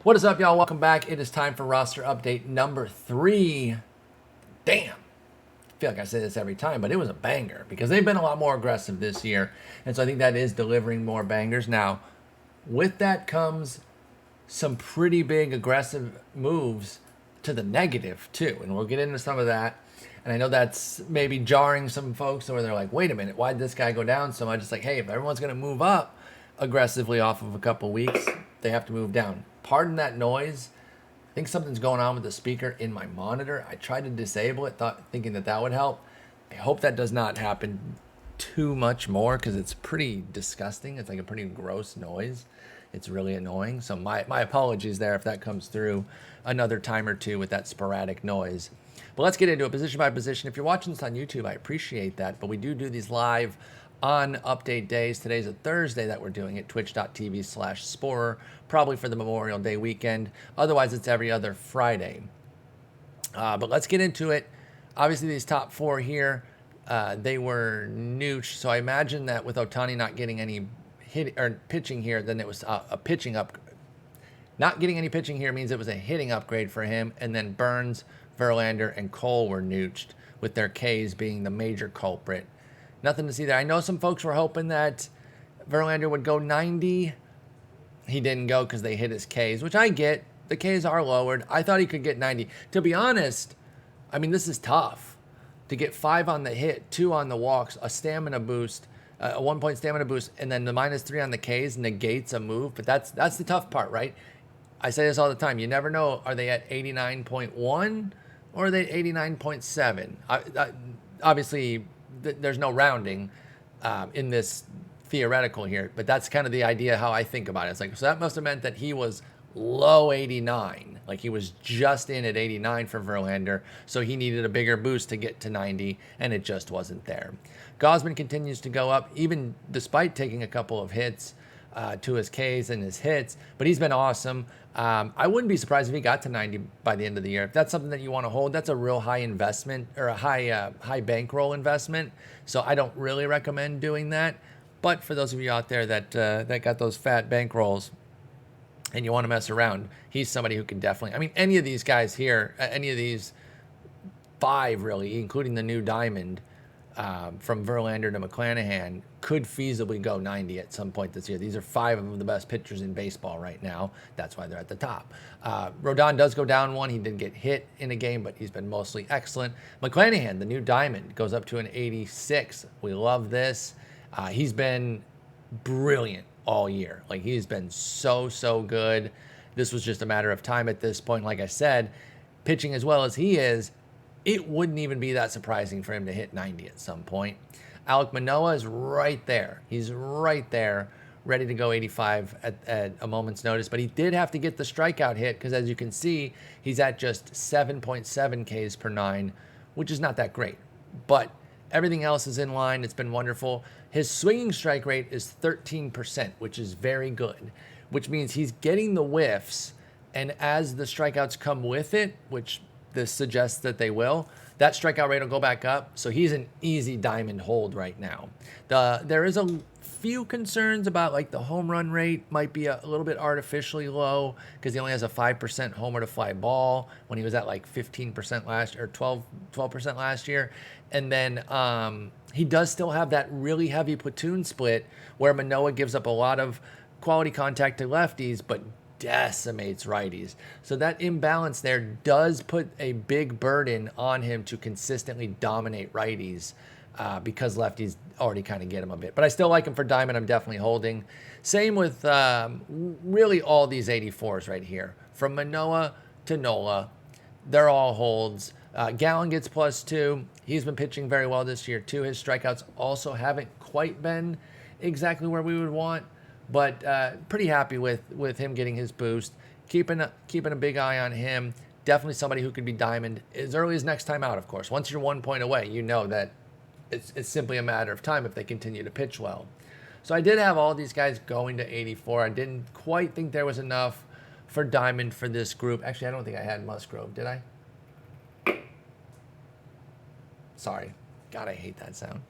What is up, y'all? Welcome back. It is time for roster update number 3. Damn. I feel like I say this every time, but it was a banger because they've been a lot more aggressive this year. And so I think that is delivering more bangers. Now, with that comes some pretty big aggressive moves to the negative, too. And we'll get into some of that. And I know that's maybe jarring some folks where they're like, wait a minute, why did this guy go down so much? It's like, hey, if everyone's going to move up aggressively off of a couple weeks, they have to move down. Pardon that noise. I think something's going on with the speaker in my monitor. I tried to disable it, thinking that would help. I hope that does not happen too much more because it's pretty disgusting. It's like a pretty gross noise. It's really annoying. So my apologies there if that comes through another time or two with that sporadic noise. But let's get into it position by position. If you're watching this on YouTube, I appreciate that. But we do these live on update days. Today's a Thursday that we're doing it, twitch.tv/Sporer, probably for the Memorial Day weekend. Otherwise, it's every other Friday. But let's get into it. Obviously, these top 4 here, they were nooched. So I imagine that with Ohtani not getting any hit or pitching here, then it was a pitching up. Not getting any pitching here means it was a hitting upgrade for him. And then Burns, Verlander, and Cole were nooched, with their Ks being the major culprit. Nothing to see there. I know some folks were hoping that Verlander would go 90. He didn't go because they hit his Ks, which I get. The Ks are lowered. I thought he could get 90. To be honest, I mean, this is tough. To get 5 on the hit, 2 on the walks, a stamina boost, a 1-point stamina boost, and then the -3 on the Ks negates a move. But that's the tough part, right? I say this all the time. You never know. Are they at 89.1 or are they at 89.7? Obviously, there's no rounding in this theoretical here, but that's kind of the idea how I think about it. It's like, so that must have meant that he was low 89, like he was just in at 89 for Verlander, so he needed a bigger boost to get to 90, and it just wasn't there. Gosman continues to go up, even despite taking a couple of hits to his Ks and his hits, but he's been awesome. I wouldn't be surprised if he got to 90 by the end of the year. If that's something that you want to hold, that's a real high investment or a high bankroll investment. So I don't really recommend doing that. But for those of you out there that got those fat bankrolls and you want to mess around, he's somebody who can definitely. I mean, any of these guys here, any of these 5 really, including the new diamond. From Verlander to McClanahan, could feasibly go 90 at some point this year. These are 5 of the best pitchers in baseball right now. That's why they're at the top. Rodon does go down 1. He did get hit in a game, but he's been mostly excellent. McClanahan, the new diamond, goes up to an 86. We love this. He's been brilliant all year. Like, he's been so good. This was just a matter of time at this point. Like I said, pitching as well as he is, it wouldn't even be that surprising for him to hit 90 at some point. Alek Manoah is right there. He's right there, ready to go 85 at a moment's notice. But he did have to get the strikeout hit because, as you can see, he's at just 7.7 Ks per 9, which is not that great. But everything else is in line. It's been wonderful. His swinging strike rate is 13%, which is very good, which means he's getting the whiffs. And as the strikeouts come with it, which this suggests that they will, that strikeout rate will go back up. So he's an easy diamond hold right now. There is a few concerns about, like, the home run rate might be a little bit artificially low because he only has a 5% homer to fly ball when he was at like 15% last or 12% last year. And then he does still have that really heavy platoon split where Manoah gives up a lot of quality contact to lefties, but decimates righties. So that imbalance there does put a big burden on him to consistently dominate righties because lefties already kind of get him a bit. But I still like him for diamond. I'm definitely holding. Same with really all these 84s right here. From Manoah to Nola, they're all holds. Gallen gets +2. He's been pitching very well this year too. His strikeouts also haven't quite been exactly where we would want. But pretty happy with him getting his boost. Keeping a big eye on him. Definitely somebody who could be diamond as early as next time out, of course. Once you're 1 point away, you know that it's simply a matter of time if they continue to pitch well. So I did have all these guys going to 84. I didn't quite think there was enough for diamond for this group. Actually, I don't think I had Musgrove, did I? Sorry. God, I hate that sound.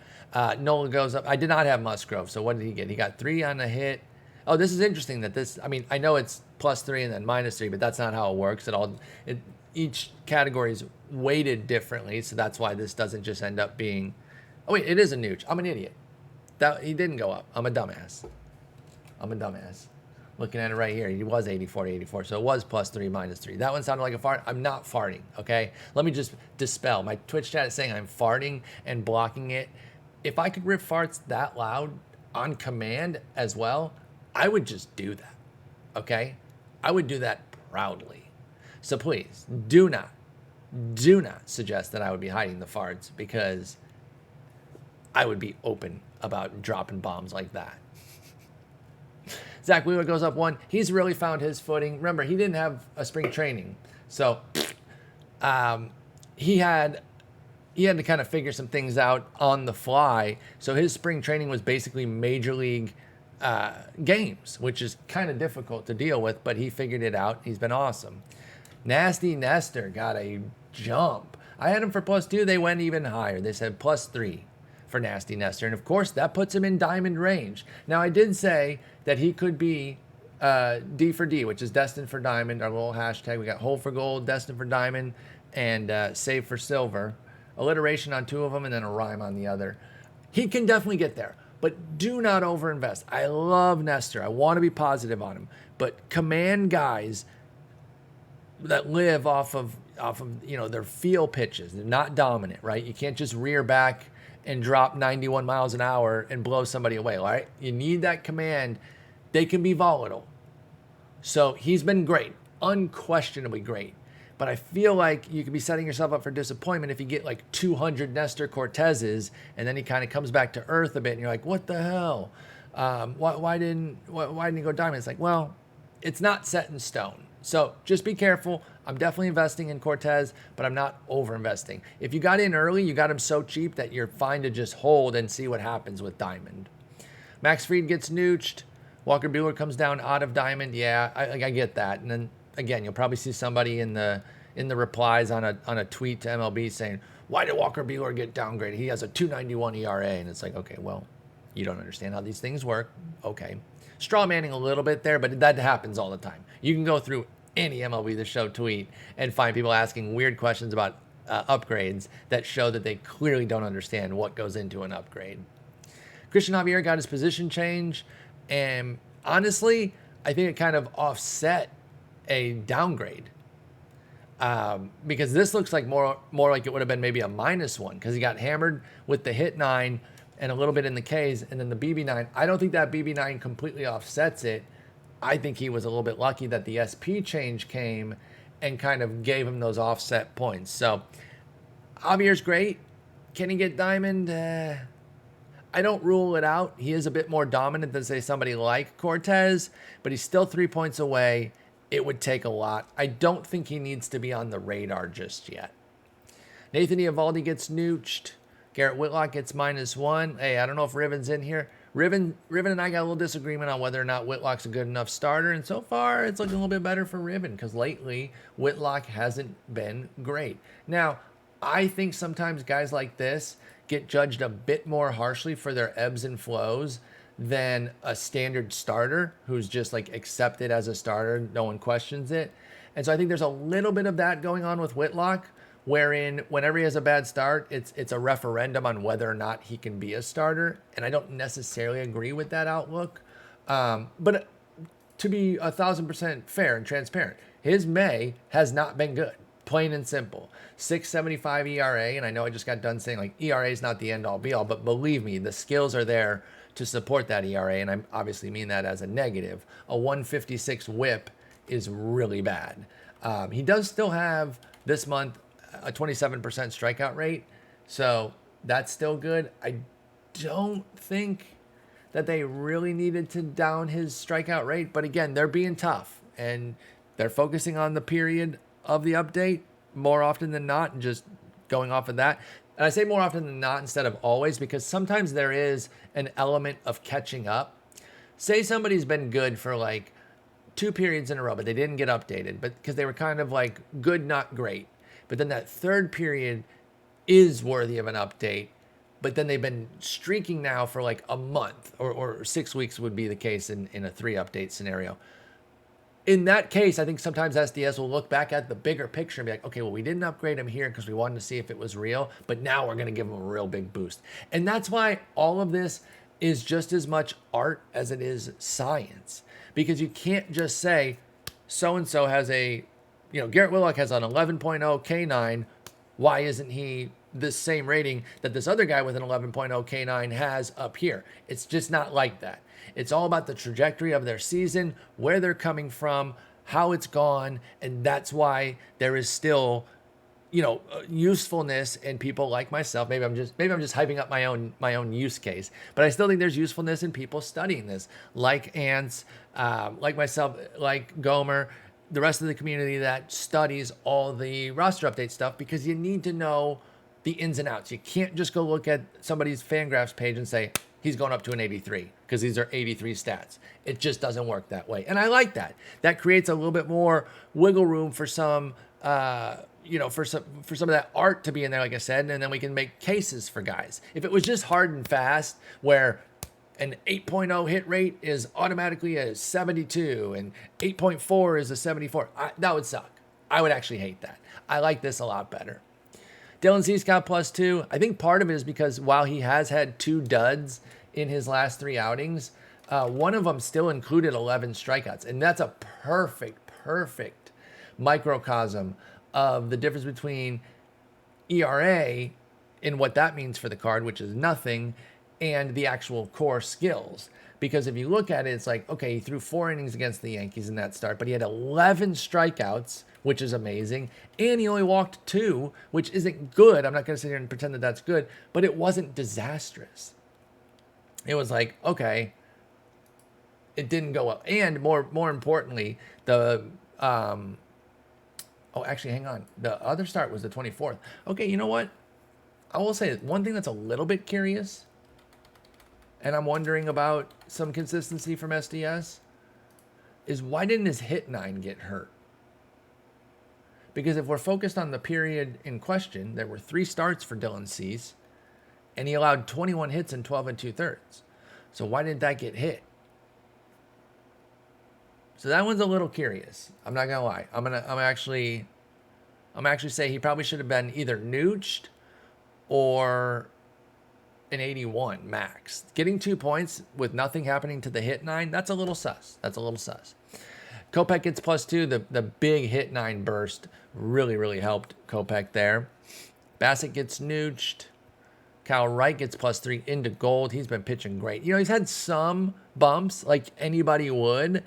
Nola goes up. I did not have Musgrove. So what did he get? He got 3 on the hit. Oh, this is interesting that this, I mean, I know it's +3 and then -3, but that's not how it works at all. Each category is weighted differently, so that's why this doesn't just end up being, oh wait, it is a nooch. I'm an idiot. He didn't go up. I'm a dumbass. Looking at it right here, he was 84 to 84, so it was +3, -3. That one sounded like a fart. I'm not farting, okay? Let me just dispel. My Twitch chat is saying I'm farting and blocking it. If I could rip farts that loud on command as well, I would just do that, okay? I would do that proudly. So please, do not suggest that I would be hiding the farts, because I would be open about dropping bombs like that. Zach Wheeler goes up 1. He's really found his footing. Remember, he didn't have a spring training, so he had to kind of figure some things out on the fly. So his spring training was basically major league games, which is kind of difficult to deal with, but he figured it out. He's been awesome. Nasty Nestor got a jump. I had him for +2. They went even higher. They said +3 for Nasty Nestor. And of course, that puts him in diamond range. Now, I did say that he could be D for D, which is destined for diamond, our little hashtag. We got hole for gold, destined for diamond, and save for silver. Alliteration on 2 of them and then a rhyme on the other. He can definitely get there, but do not overinvest. I love Nestor. I want to be positive on him, but command guys that live off of their feel pitches. They're not dominant, right? You can't just rear back and drop 91 miles an hour and blow somebody away, right? You need that command. They can be volatile. So he's been great, unquestionably great. But I feel like you could be setting yourself up for disappointment if you get like 200 Nestor Cortezes and then he kind of comes back to earth a bit and you're like, what the hell? Why didn't he go diamond? It's like, well, it's not set in stone. So just be careful. I'm definitely investing in Cortez, but I'm not over investing. If you got in early, you got him so cheap that you're fine to just hold and see what happens with diamond. Max Fried gets nooched. Walker Buehler comes down out of diamond. Yeah, I get that. And then again, you'll probably see somebody in the replies on a tweet to MLB saying, why did Walker Buehler get downgraded? He has a 2.91 ERA. And it's like, okay, well, you don't understand how these things work. Okay. Straw manning a little bit there, but that happens all the time. You can go through any MLB The Show tweet and find people asking weird questions about upgrades that show that they clearly don't understand what goes into an upgrade. Christian Javier got his position change, and honestly, I think it kind of offset a downgrade because this looks like more like it would have been maybe a -1 because he got hammered with the hit 9 and a little bit in the Ks, and then the BB9. I don't think that BB9 completely offsets it. I think he was a little bit lucky that the SP change came and kind of gave him those offset points. So Javier's great. Can he get diamond? I don't rule it out. He is a bit more dominant than, say, somebody like Cortez, but he's still 3 points away. It would take a lot. I don't think he needs to be on the radar just yet. Nathan Eovaldi gets nooched. Garrett Whitlock gets -1. Hey, I don't know if Riven's in here. Riven and I got a little disagreement on whether or not Whitlock's a good enough starter, and so far it's looking a little bit better for Riven because lately Whitlock hasn't been great. Now, I think sometimes guys like this get judged a bit more harshly for their ebbs and flows than a standard starter who's just like accepted as a starter. No one questions it. And so I think there's a little bit of that going on with Whitlock, wherein whenever he has a bad start, it's a referendum on whether or not he can be a starter. And I don't necessarily agree with that outlook. But to be 1,000% fair and transparent, his May has not been good, plain and simple. 6.75 ERA, and I know I just got done saying like ERA is not the end all be all, but believe me, the skills are there to support that ERA, and I obviously mean that as a negative. A 156 WHIP is really bad. He does still have this month a 27% strikeout rate, so that's still good. I don't think that they really needed to down his strikeout rate, but again, they're being tough and they're focusing on the period of the update more often than not and just going off of that. And I say more often than not instead of always because sometimes there is an element of catching up. Say somebody's been good for like 2 periods in a row, but they didn't get updated, but because they were kind of like good, not great. But then that third period is worthy of an update. but then they've been streaking now for like a month, or 6 weeks would be the case in a 3 update scenario. In that case, I think sometimes SDS will look back at the bigger picture and be like, okay, well, we didn't upgrade him here because we wanted to see if it was real, but now we're going to give him a real big boost. And that's why all of this is just as much art as it is science, because you can't just say so-and-so has Garrett Whitlock has an 11.0 K9. Why isn't he the same rating that this other guy with an 11.0 K9 has up here? It's just not like that. It's all about the trajectory of their season, where they're coming from, how it's gone, and that's why there is still, usefulness in people like myself. Maybe I'm just hyping up my own use case, but I still think there's usefulness in people studying this, like Ants, like myself, like Gomer, the rest of the community that studies all the roster update stuff, because you need to know the ins and outs. You can't just go look at somebody's Fangraphs page and say, he's going up to an 83 because these are 83 stats. It just doesn't work that way. And I like that. That creates a little bit more wiggle room for some, for some of that art to be in there, like I said, and then we can make cases for guys. If it was just hard and fast, where an 8.0 hit rate is automatically a 72 and 8.4 is a 74, that would suck. I would actually hate that. I like this a lot better. Dylan Cease got +2. I think part of it is because while he has had 2 duds in his last 3 outings, one of them still included 11 strikeouts. And that's a perfect microcosm of the difference between ERA and what that means for the card, which is nothing, and the actual core skills. Because if you look at it, it's like, okay, he threw 4 innings against the Yankees in that start, but he had 11 strikeouts, which is amazing. And he only walked 2, which isn't good. I'm not going to sit here and pretend that that's good, but it wasn't disastrous. It was like, okay, it didn't go well. And more importantly, actually, hang on. The other start was the 24th. Okay, you know what? I will say one thing that's a little bit curious, and I'm wondering about some consistency from SDS, is why didn't his hit 9 get hurt? Because if we're focused on the period in question, there were 3 starts for Dylan Cease, and he allowed 21 hits in 12 2/3. So why didn't that get hit? So that one's a little curious. I'm not gonna lie. I'm actually say he probably should have been either nooched or an 81 max. Getting 2 points with nothing happening to the hit 9, that's a little sus. Kopech gets +2. The big hit 9 burst really helped Kopech there. Bassett gets nooched. Kyle Wright gets +3 into gold. He's been pitching great. He's had some bumps like anybody would.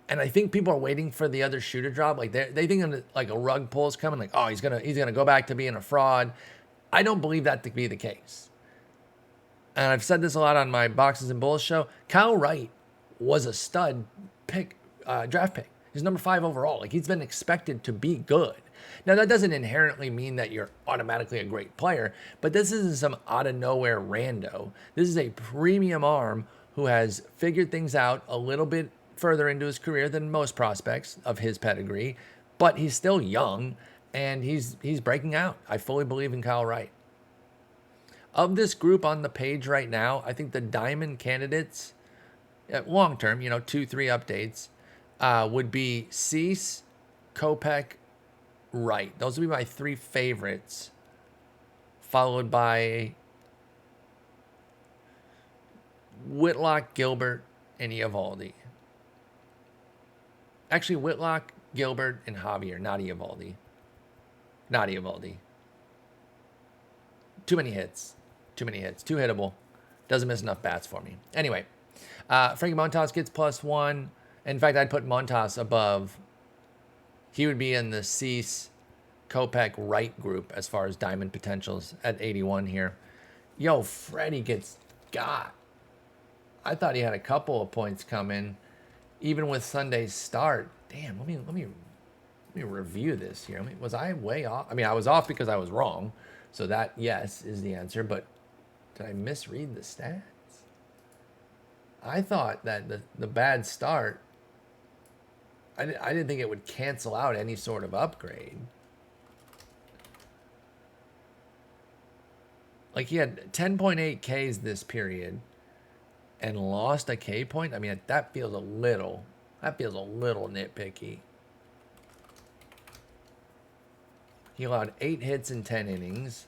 And I think people are waiting for the other shoe to drop. Like they think like a rug pull is coming. Like, oh, he's gonna go back to being a fraud. I don't believe that to be the case. And I've said this a lot on my Boxes and Bulls show. Kyle Wright was a stud draft pick. He's number 5 overall. Like, he's been expected to be good. Now, that doesn't inherently mean that you're automatically a great player, but this isn't some out of nowhere rando. This is a premium arm who has figured things out a little bit further into his career than most prospects of his pedigree, but he's still young and he's breaking out. I fully believe in Kyle Wright. Of this group on the page right now, I think the diamond candidates, long term, 2-3 updates, would be Cease, Kopech, Wright. Those would be my 3 favorites, followed by Whitlock, Gilbert, and Eovaldi. Actually, Whitlock, Gilbert, and Javier, not Eovaldi. Too many hits. Too hittable. Doesn't miss enough bats for me. Anyway, Frankie Montas gets +1. In fact, I'd put Montas above. He would be in the Cease, Kopech, Wright group as far as diamond potentials at 81 here. Yo, Freddie gets got. I thought he had a couple of points coming, even with Sunday's start. Damn, let me review this here. Was I way off? I was off because I was wrong. So that, yes, is the answer. But did I misread the stats? I thought that the bad start, I didn't think it would cancel out any sort of upgrade. Like he had 10.8 Ks this period and lost a K point. I mean, that feels a little nitpicky. He allowed 8 hits in 10 innings.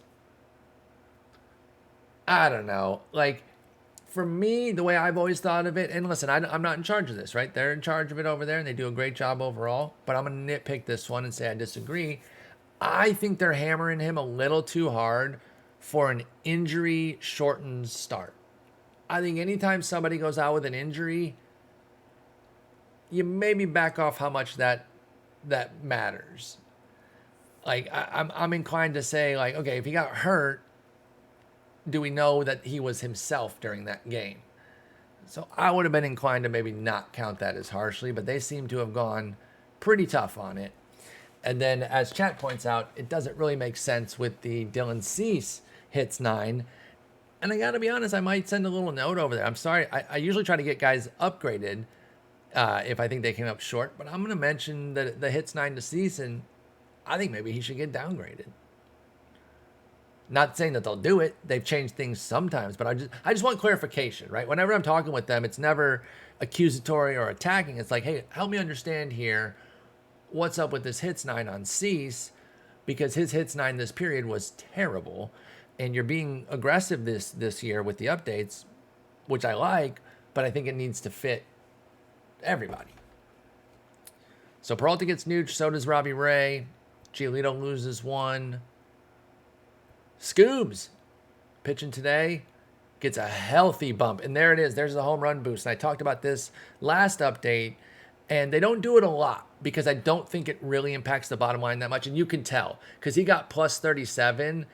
I don't know. Like, for me, the way I've always thought of it, and listen, I'm not in charge of this, right? They're in charge of it over there, and they do a great job overall. But I'm going to nitpick this one and say I disagree. I think they're hammering him a little too hard for an injury-shortened start. I think anytime somebody goes out with an injury, you maybe back off how much that matters. Like I'm inclined to say, like, okay, if he got hurt, do we know that he was himself during that game? So I would have been inclined to maybe not count that as harshly, but they seem to have gone pretty tough on it. And then, as chat points out, it doesn't really make sense with the Dylan Cease hits 9. And I got to be honest, I might send a little note over there. I'm sorry. I usually try to get guys upgraded if I think they came up short. But I'm going to mention that the hits 9 to Cease, and I think maybe he should get downgraded. Not saying that they'll do it. They've changed things sometimes, but I just want clarification, right? Whenever I'm talking with them, it's never accusatory or attacking. It's like, hey, help me understand here what's up with this hits 9 on Cease, because his hits 9 this period was terrible, and you're being aggressive this year with the updates, which I like, but I think it needs to fit everybody. So Peralta gets nuked, so does Robbie Ray. Giolito loses 1. Scoobs pitching today gets a healthy bump, and there it is. There's the home run boost. And I talked about this last update, and they don't do it a lot because I don't think it really impacts the bottom line that much. And you can tell because he got plus 37,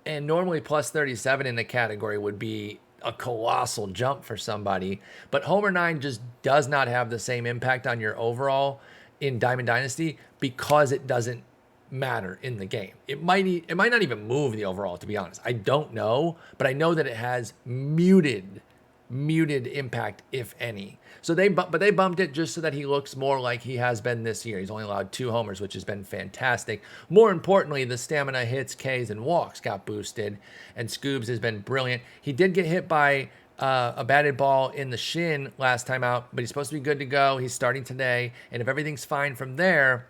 and normally plus 37 in the category would be a colossal jump for somebody. But Homer 9 just does not have the same impact on your overall in Diamond Dynasty because it doesn't matter in the game. It might not even move the overall, to be honest. I don't know, but I know that it has muted impact, if any. So they bumped it just so that he looks more like he has been this year. He's only allowed 2 homers, which has been fantastic. More importantly, the stamina, hits, Ks, and walks got boosted, and Scoobs has been brilliant. He did get hit by a batted ball in the shin last time out, but he's supposed to be good to go. He's starting today, and if everything's fine from there,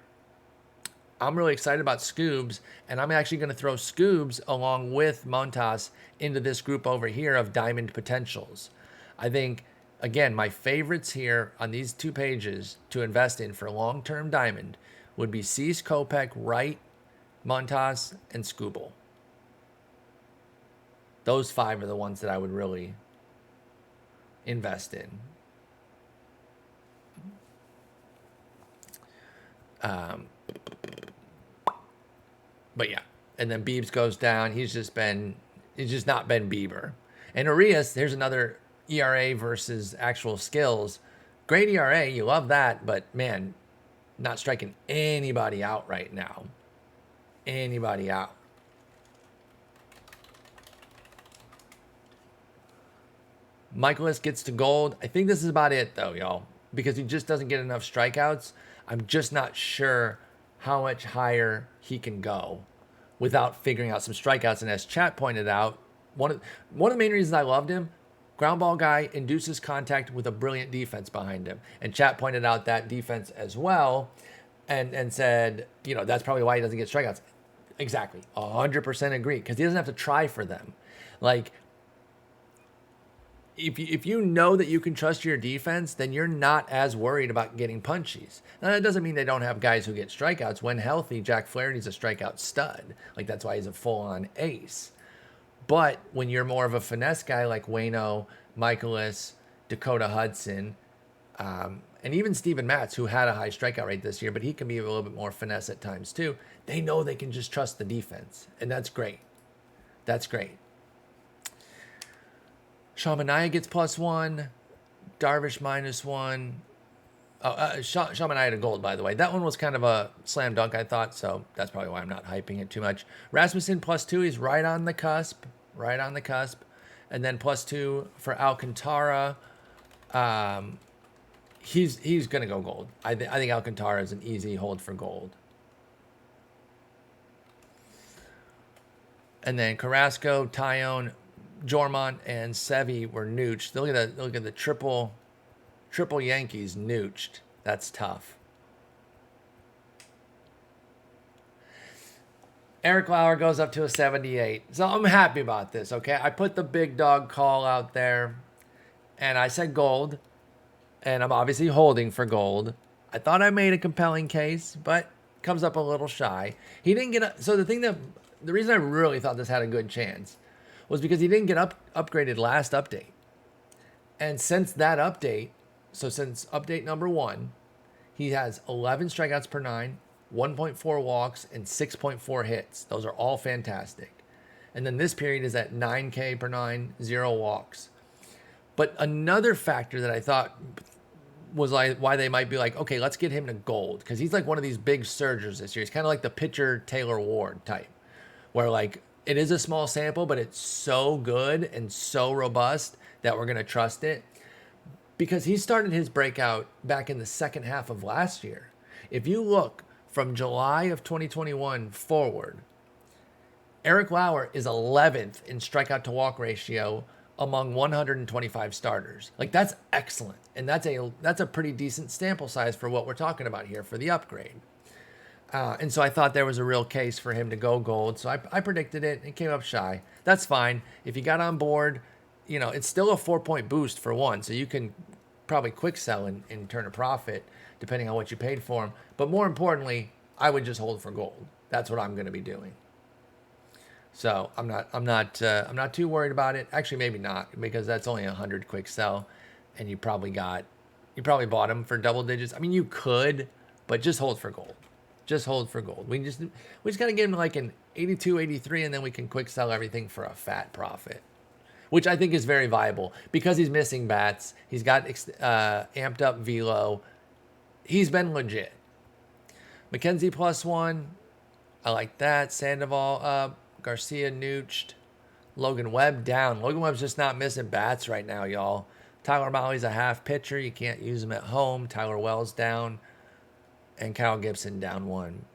I'm really excited about Scoobs, and I'm actually going to throw Scoobs along with Montas into this group over here of diamond potentials. I think, again, my favorites here on these 2 pages to invest in for long-term diamond would be Cease, Kopech, Wright, Montas, and Scooble. Those 5 are the ones that I would really invest in. But yeah, and then Biebs goes down. He's just not been Bieber. And Arias, there's another ERA versus actual skills. Great ERA, you love that, but man, not striking anybody out right now. Anybody out. Michaelis gets to gold. I think this is about it though, y'all, because he just doesn't get enough strikeouts. I'm just not sure how much higher he can go without figuring out some strikeouts. And as chat pointed out, one of the main reasons I loved him, ground ball guy, induces contact with a brilliant defense behind him. And chat pointed out that defense as well and said, that's probably why he doesn't get strikeouts. Exactly. 100% agree, because he doesn't have to try for them. Like, if you know that you can trust your defense, then you're not as worried about getting punchies. Now, that doesn't mean they don't have guys who get strikeouts. When healthy, Jack Flaherty's a strikeout stud. Like, that's why he's a full-on ace. But when you're more of a finesse guy like Waino, Michaelis, Dakota Hudson, and even Steven Matz, who had a high strikeout rate this year, but he can be a little bit more finesse at times too, they know they can just trust the defense. And that's great. That's great. Shamanaya gets +1. Darvish -1. Shamanaya had a gold, by the way. That one was kind of a slam dunk, I thought, so that's probably why I'm not hyping it too much. Rasmussen +2. He's right on the cusp. Right on the cusp. And then +2 for Alcantara. He's going to go gold. I think Alcantara is an easy hold for gold. And then Carrasco, Tyone, Jormont, and Sevy were nooched. Look at the triple Yankees nooched. That's tough. Eric Lauer goes up to a 78. So I'm happy about this, okay? I put the big dog call out there, and I said gold, and I'm obviously holding for gold. I thought I made a compelling case, but comes up a little shy. He didn't get so the reason I really thought this had a good chance was because he didn't get upgraded last update. And since that update, so since update number 1, he has 11 strikeouts per 9, 1.4 walks, and 6.4 hits. Those are all fantastic. And then this period is at 9K per 9, 0 walks. But another factor that I thought was like why they might be like, okay, let's get him to gold, because he's like one of these big surgers this year. He's kind of like the pitcher Taylor Ward type, where like it is a small sample, but it's so good and so robust that we're going to trust it, because he started his breakout back in the second half of last year. If you look from July of 2021 forward, Eric Lauer is 11th in strikeout to walk ratio among 125 starters. Like, that's excellent. And that's a pretty decent sample size for what we're talking about here for the upgrade. And so I thought there was a real case for him to go gold. So I predicted it. It came up shy. That's fine. If you got on board, you know, it's still a 4-point boost for one. So you can probably quick sell and turn a profit depending on what you paid for him. But more importantly, I would just hold for gold. That's what I'm going to be doing. So I'm not too worried about it. Actually, maybe not, because that's only 100 quick sell, and you probably bought him for double digits. I mean, you could, but just hold for gold. Just hold for gold. We just got to get him like an 82, 83, and then we can quick sell everything for a fat profit, which I think is very viable because he's missing bats. He's got amped up velo. He's been legit. McKenzie +1. I like that. Sandoval up. Garcia nooched. Logan Webb down. Logan Webb's just not missing bats right now, y'all. Tyler Mahle's a half pitcher. You can't use him at home. Tyler Wells down. And Kyle Gibson down 1.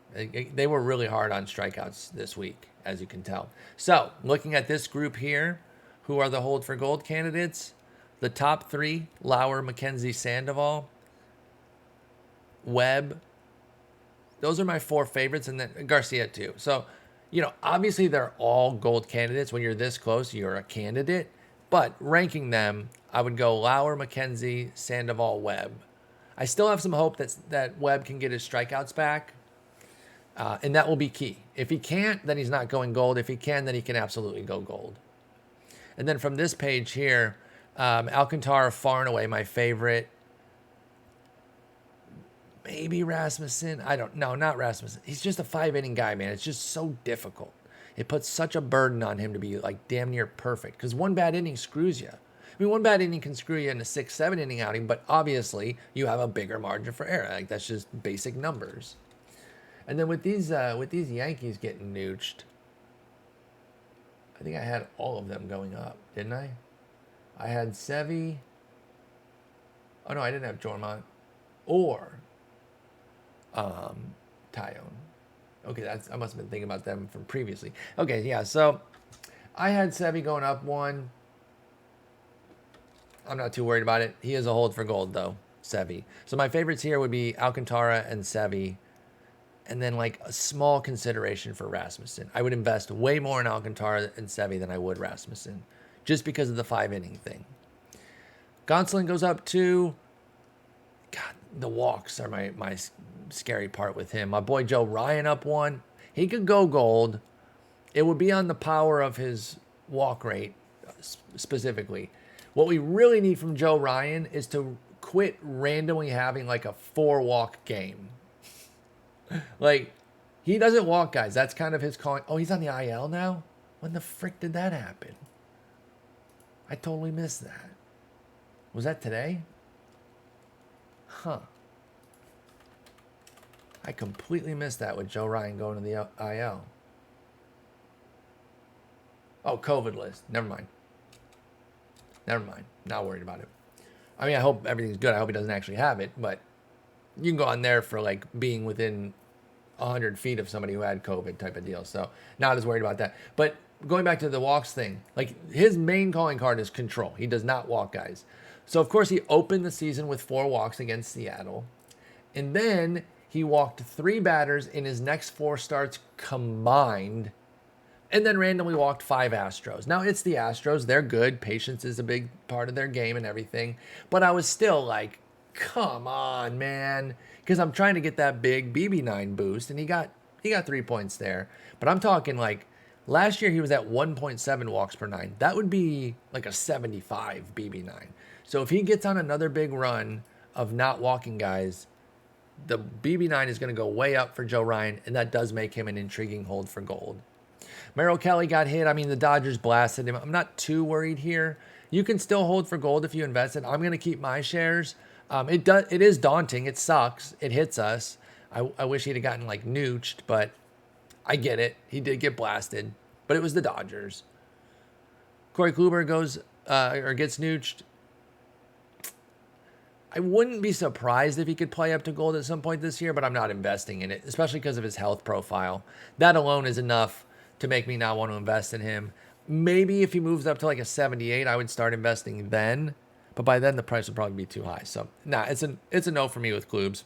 They were really hard on strikeouts this week, as you can tell. So, looking at this group here, who are the hold for gold candidates? The top 3, Lauer, McKenzie, Sandoval, Webb. Those are my 4 favorites, and then Garcia too. So, you know, obviously they're all gold candidates. When you're this close, you're a candidate. But ranking them, I would go Lauer, McKenzie, Sandoval, Webb. I still have some hope that Webb can get his strikeouts back, and that will be key. If he can't, then he's not going gold. If he can, then he can absolutely go gold. And then from this page here, Alcantara, far and away my favorite. Maybe Rasmussen. I don't know. Not Rasmussen. He's just a 5-inning guy, man. It's just so difficult. It puts such a burden on him to be like damn near perfect, because one bad inning screws you. I mean, one bad inning can screw you in a 6-7 inning outing, but obviously you have a bigger margin for error. Like, that's just basic numbers. And then with these Yankees getting nooched, I think I had all of them going up, didn't I? I had Sevy. Oh no, I didn't have Jormont or Tyone. Okay, I must have been thinking about them from previously. Okay, yeah, so I had Sevy going up 1. I'm not too worried about it. He is a hold for gold, though, Sevy. So my favorites here would be Alcantara and Sevy, and then like a small consideration for Rasmussen. I would invest way more in Alcantara and Sevy than I would Rasmussen, just because of the 5-inning thing. Gonsolin goes up 2. God, the walks are my scary part with him. My boy Joe Ryan up 1. He could go gold. It would be on the power of his walk rate specifically. What we really need from Joe Ryan is to quit randomly having like a 4-walk game. Like, he doesn't walk guys. That's kind of his calling. Oh, he's on the IL now? When the frick did that happen? I totally missed that. Was that today? Huh. I completely missed that with Joe Ryan going to the IL. Oh, COVID list. Never mind. Not worried about it. I mean, I hope everything's good. I hope he doesn't actually have it, but you can go on there for like being within 100 feet of somebody who had COVID type of deal. So not as worried about that. But going back to the walks thing, like his main calling card is control. He does not walk guys. So of course he opened the season with 4 walks against Seattle. And then he walked 3 batters in his next 4 starts combined. And then randomly walked 5 Astros. Now it's the Astros. They're good. Patience is a big part of their game and everything. But I was still like, come on, man. Because I'm trying to get that big BB9 boost. And he got 3 points there. But I'm talking like last year he was at 1.7 walks per 9. That would be like a 75 BB9. So if he gets on another big run of not walking guys, the BB9 is going to go way up for Joe Ryan. And that does make him an intriguing hold for gold. Merrill Kelly got hit. I mean, the Dodgers blasted him. I'm not too worried here. You can still hold for gold if you invested. I'm going to keep my shares. It is daunting. It sucks. It hits us. I wish he'd have gotten like nooched, but I get it. He did get blasted, but it was the Dodgers. Corey Kluber goes or gets nooched. I wouldn't be surprised if he could play up to gold at some point this year, but I'm not investing in it, especially because of his health profile. That alone is enough to make me not want to invest in him. Maybe if he moves up to like a 78, I would start investing then. But by then, the price would probably be too high. So, it's a no for me with Klubs.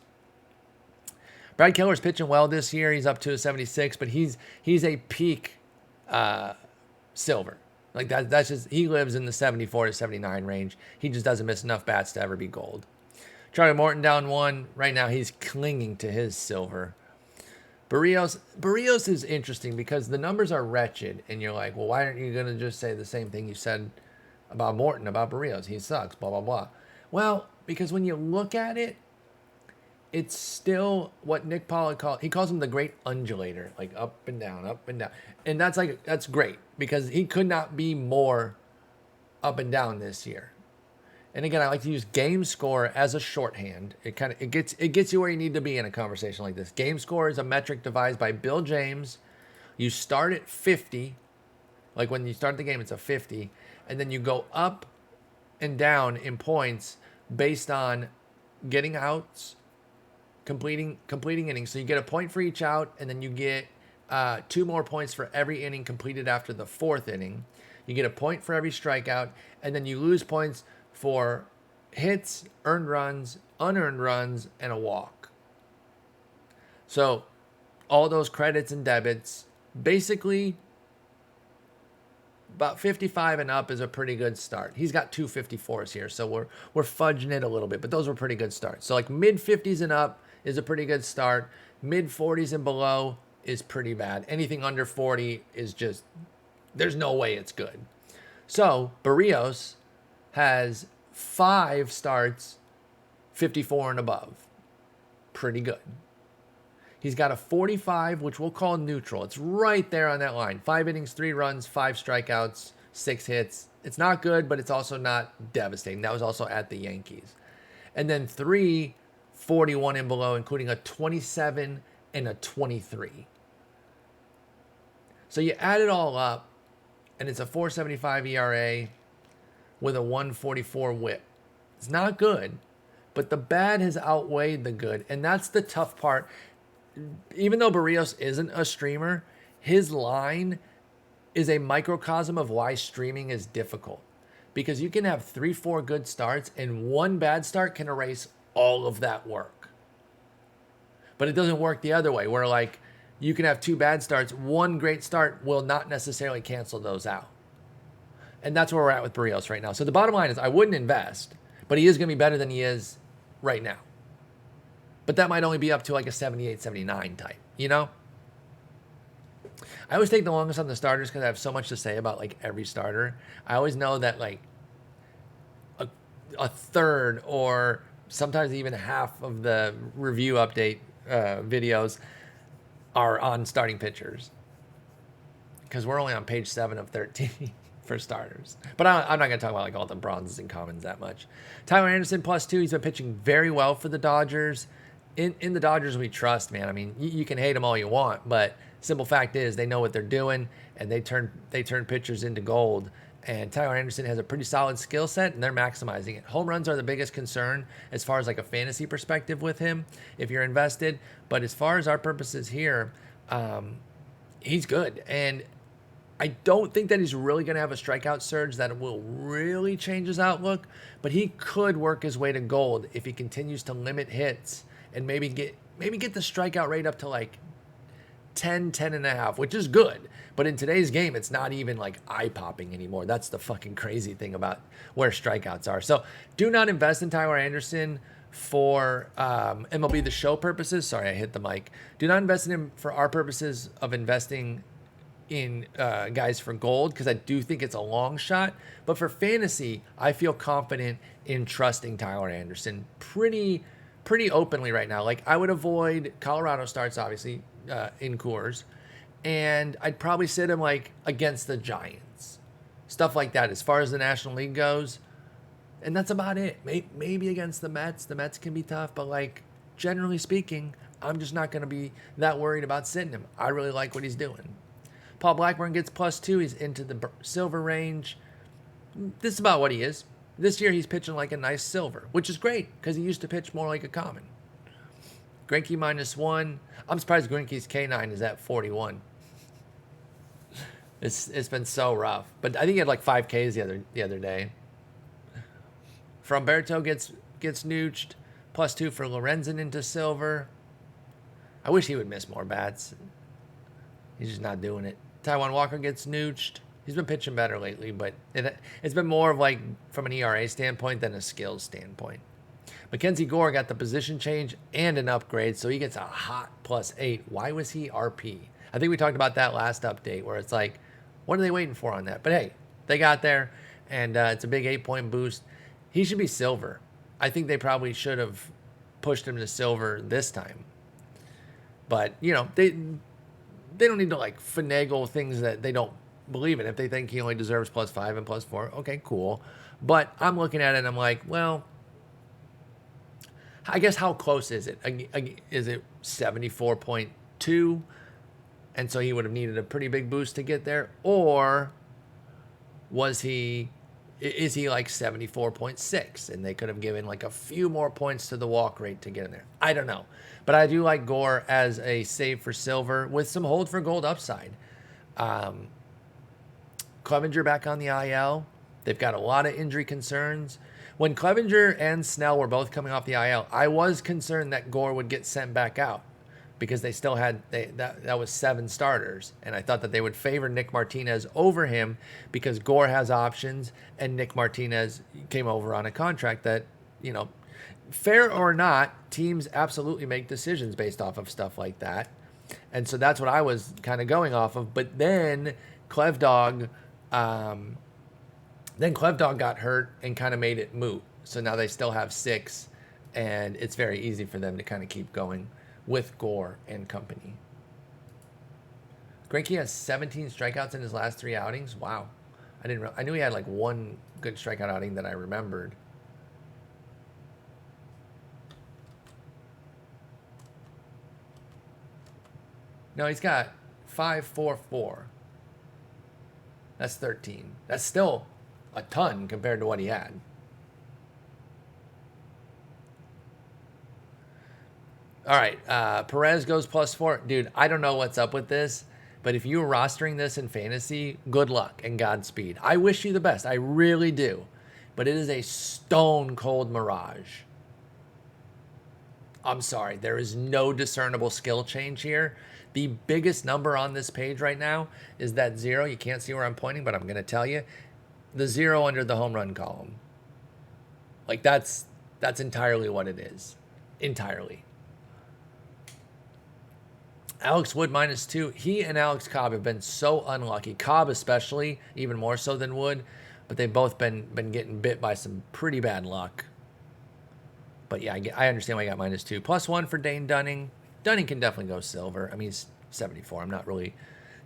Brad Keller's pitching well this year. He's up to a 76, but he's a peak silver. Like that's just, he lives in the 74 to 79 range. He just doesn't miss enough bats to ever be gold. Charlie Morton down 1. Right now, he's clinging to his silver. Barrios is interesting because the numbers are wretched, and you're like, well, why aren't you going to just say the same thing you said about Morton, about Barrios? He sucks, blah, blah, blah. Well, because when you look at it, it's still what Nick Pollack calls him the great undulator, like up and down, up and down. And that's great because he could not be more up and down this year. And again, I like to use game score as a shorthand. It gets you where you need to be in a conversation like this. Game score is a metric devised by Bill James. You start at 50, like when you start the game, it's a 50, and then you go up and down in points based on getting outs, completing innings. So you get a point for each out, and then you get 2 more points for every inning completed after the 4th inning. You get a point for every strikeout, and then you lose points for hits, earned runs, unearned runs, and a walk. So all those credits and debits, basically about 55 and up is a pretty good start. He's got 2 54s here, so we're fudging it a little bit, but those were pretty good starts. So like mid 50s and up is a pretty good start. Mid 40s and below is pretty bad. Anything under 40 is just, there's no way it's good. So Barrios has 5 starts, 54 and above. Pretty good. He's got a 45, which we'll call neutral. It's right there on that line. 5 innings, 3 runs, 5 strikeouts, 6 hits. It's not good, but it's also not devastating. That was also at the Yankees. And then 3, 41 and below, including a 27 and a 23. So you add it all up, and it's a 4.75 ERA with a 1.44 whip. It's not good, but the bad has outweighed the good, and that's the tough part. Even though Barrios isn't a streamer, his line is a microcosm of why streaming is difficult. Because you can have 3-4 good starts, and 1 bad start can erase all of that work. But it doesn't work the other way, where like you can have 2 bad starts, 1 great start will not necessarily cancel those out. And that's where we're at with Barrios right now. So the bottom line is I wouldn't invest, but he is going to be better than he is right now. But that might only be up to like a 78, 79 type, you know? I always take the longest on the starters because I have so much to say about like every starter. I always know that like a third or sometimes even half of the review update videos are on starting pitchers. Because we're only on page 7 of 13. For starters. But I'm not going to talk about like all the bronzes and commons that much. Tyler Anderson +2. He's been pitching very well for the Dodgers. In the Dodgers we trust, man. I mean, you can hate them all you want, but simple fact is they know what they're doing, and they turn pitchers into gold. And Tyler Anderson has a pretty solid skill set, and they're maximizing it. Home runs are the biggest concern as far as like a fantasy perspective with him if you're invested. But as far as our purposes here, he's good. And I don't think that he's really going to have a strikeout surge that will really change his outlook, but he could work his way to gold if he continues to limit hits and maybe get the strikeout rate up to like 10 and a half, which is good. But in today's game, it's not even like eye-popping anymore. That's the fucking crazy thing about where strikeouts are. So do not invest in Tyler Anderson for MLB The Show purposes. Sorry, I hit the mic. Do not invest in him for our purposes of investing in guys for gold, because I do think it's a long shot. But for fantasy, I feel confident in trusting Tyler Anderson pretty openly right now. Like, I would avoid Colorado starts, obviously, in Coors, and I'd probably sit him like against the Giants, stuff like that as far as the National League goes. And that's about it. Maybe against the Mets. The Mets can be tough, but like, generally speaking, I'm just not going to be that worried about sitting him. I really like what he's doing. Paul Blackburn gets +2. He's into the silver range. This is about what he is. This year he's pitching like a nice silver, which is great because he used to pitch more like a common. Greinke -1. I'm surprised Greinke's K9 is at 41. It's been so rough, but I think he had like 5 Ks the other day. Fromberto gets nooched. +2 for Lorenzen into silver. I wish he would miss more bats. He's just not doing it. Taijuan Walker gets nooched. He's been pitching better lately, but it's been more of like from an ERA standpoint than a skills standpoint. Mackenzie Gore got the position change and an upgrade, so he gets a hot +8. Why was he RP? I think we talked about that last update where it's like, what are they waiting for on that? But hey, they got there, and it's a big 8-point boost. He should be silver. I think they probably should have pushed him to silver this time. But, you know, they don't need to like finagle things that they don't believe in. If they think he only deserves +5 and +4, okay, cool. But I'm looking at it and I'm like, well, I guess how close is it? Is it 74.2? And so he would have needed a pretty big boost to get there? Or is he like 74.6 and they could have given like a few more points to the walk rate to get in there? I don't know. But I do like Gore as a save for silver with some hold for gold upside. Clevenger back on the IL. They've got a lot of injury concerns. When Clevenger and Snell were both coming off the IL, I was concerned that Gore would get sent back out because they still had that was 7 starters, and I thought that they would favor Nick Martinez over him because Gore has options and Nick Martinez came over on a contract that, you know, fair or not, teams absolutely make decisions based off of stuff like that. And so that's what I was kind of going off of. But then Clevdog got hurt and kind of made it moot. So now they still have 6, and it's very easy for them to kind of keep going with Gore and company. Greinke has 17 strikeouts in his last 3 outings. Wow. I knew he had like 1 good strikeout outing that I remembered. No, he's got 5.44. That's 13. That's still a ton compared to what he had. All right, Perez goes +4. Dude, I don't know what's up with this, but if you're rostering this in fantasy, good luck and Godspeed. I wish you the best. I really do. But it is a stone cold mirage. I'm sorry. There is no discernible skill change here. The biggest number on this page right now is that 0. You can't see where I'm pointing, but I'm going to tell you. The 0 under the home run column. Like, that's entirely what it is. Entirely. Alex Wood -2. He and Alex Cobb have been so unlucky. Cobb especially, even more so than Wood. But they've both been getting bit by some pretty bad luck. But yeah, I understand why I got -2. +1 for Dane Dunning. Dunning can definitely go silver. I mean, he's 74. I'm not really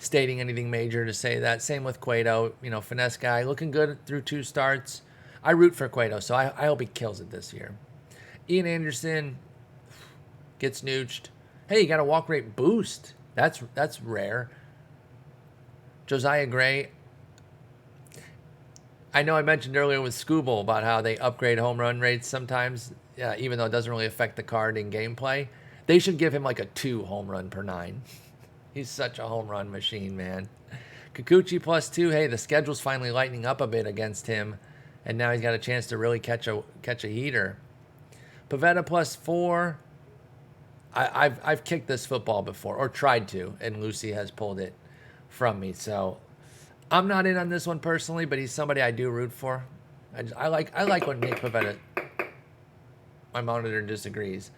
stating anything major to say that. Same with Cueto. You know, finesse guy. Looking good through 2 starts. I root for Cueto, so I hope he kills it this year. Ian Anderson gets nooched. Hey, you got a walk rate boost. That's rare. Josiah Gray. I know I mentioned earlier with Scooble about how they upgrade home run rates sometimes, even though it doesn't really affect the card in gameplay. They should give him like a 2 home run per 9. He's such a home run machine, man. Kikuchi +2. Hey, the schedule's finally lightening up a bit against him, and now he's got a chance to really catch a heater. Pavetta +4. I've kicked this football before, or tried to, and Lucy has pulled it from me. So I'm not in on this one personally, but he's somebody I do root for. I like when Nick Pavetta. My monitor disagrees.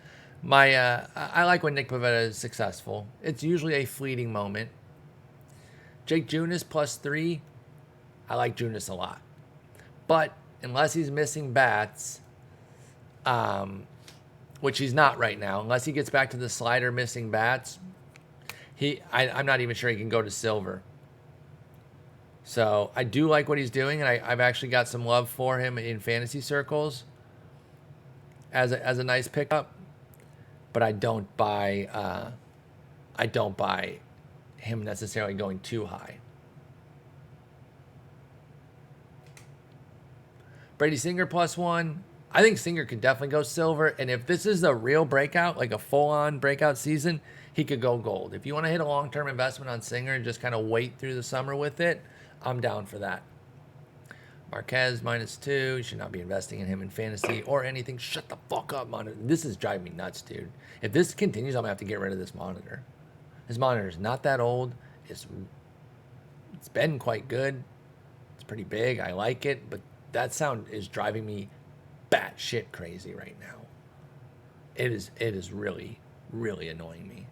I like when Nick Pavetta is successful. It's usually a fleeting moment. Jake Junis +3. I like Junis a lot, but unless he's missing bats, which he's not right now, unless he gets back to the slider missing bats, I'm not even sure he can go to silver. So I do like what he's doing, and I've actually got some love for him in fantasy circles as a nice pickup. But I don't buy him necessarily going too high. Brady Singer +1. I think Singer could definitely go silver, and if this is a real breakout, like a full-on breakout season, he could go gold. If you want to hit a long-term investment on Singer and just kind of wait through the summer with it, I'm down for that. Marquez -2. You should not be investing in him in fantasy or anything. Shut the fuck up, monitor. This is driving me nuts, dude. If this continues, I'm going to have to get rid of this monitor. This monitor is not that old. It's been quite good. It's pretty big. I like it, but that sound is driving me batshit crazy right now. It is really, really annoying me.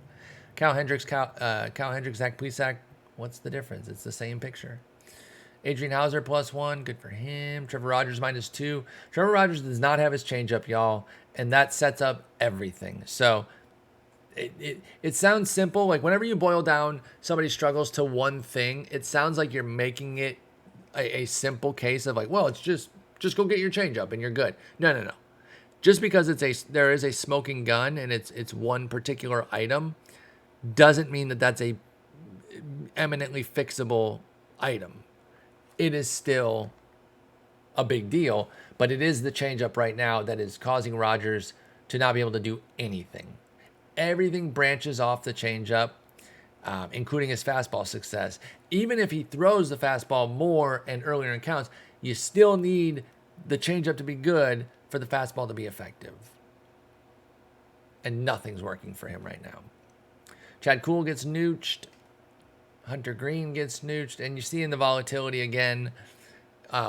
Cal Hendricks, Zach Plesac. What's the difference? It's the same picture. Adrian Hauser +1. Good for him. Trevor Rogers -2. Trevor Rogers does not have his changeup, y'all, and that sets up everything. So it sounds simple. Like whenever you boil down somebody struggles to one thing, it sounds like you're making it a simple case of like, well, it's just go get your changeup and you're good. No. Just because there is a smoking gun and it's one particular item doesn't mean that that's a eminently fixable item. It is still a big deal, but it is the changeup right now that is causing Rogers to not be able to do anything. Everything branches off the changeup, including his fastball success. Even if he throws the fastball more and earlier in counts, you still need the changeup to be good for the fastball to be effective. And nothing's working for him right now. Chad Kuhl gets nooched. Hunter Green gets nooched. And you see in the volatility again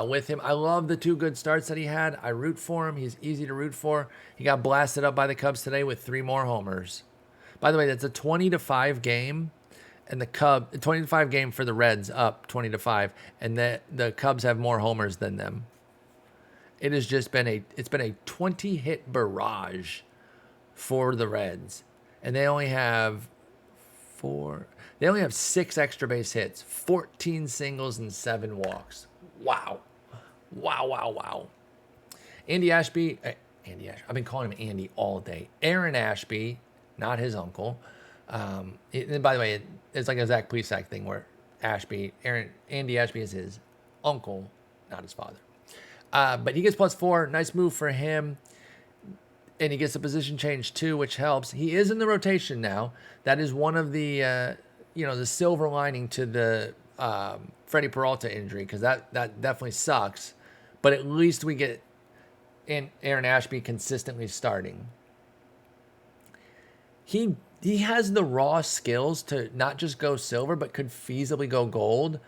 with him. I love the 2 good starts that he had. I root for him. He's easy to root for. He got blasted up by the Cubs today with 3 more homers. By the way, that's a 20-5 game. And the 20-5 game for the Reds, up 20-5. And the Cubs have more homers than them. It has just been a 20-hit barrage for the Reds. And they only have 6 extra base hits, 14 singles, and 7 walks. Wow. Andy Ashby. I've been calling him Andy all day. Aaron Ashby, not his uncle. And by the way, it's like a Zach Plesac thing where Andy Ashby is his uncle, not his father. But he gets +4. Nice move for him. And he gets a position change too, which helps. He is in the rotation now. That is one of the, the silver lining to the Freddie Peralta injury, because that definitely sucks. But at least we get Aaron Ashby consistently starting. He has the raw skills to not just go silver, but could feasibly go gold.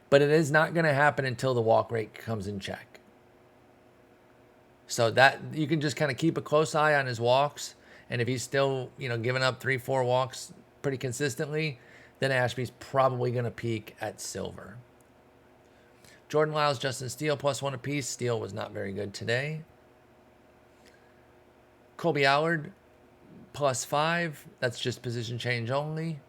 But it is not going to happen until the walk rate comes in check. So that you can just kind of keep a close eye on his walks. And if he's still, giving up 3-4 walks pretty consistently, then Ashby's probably going to peak at silver. Jordan Lyles, Justin Steele, +1 apiece. Steele was not very good today. Colby Allard, +5. That's just position change only.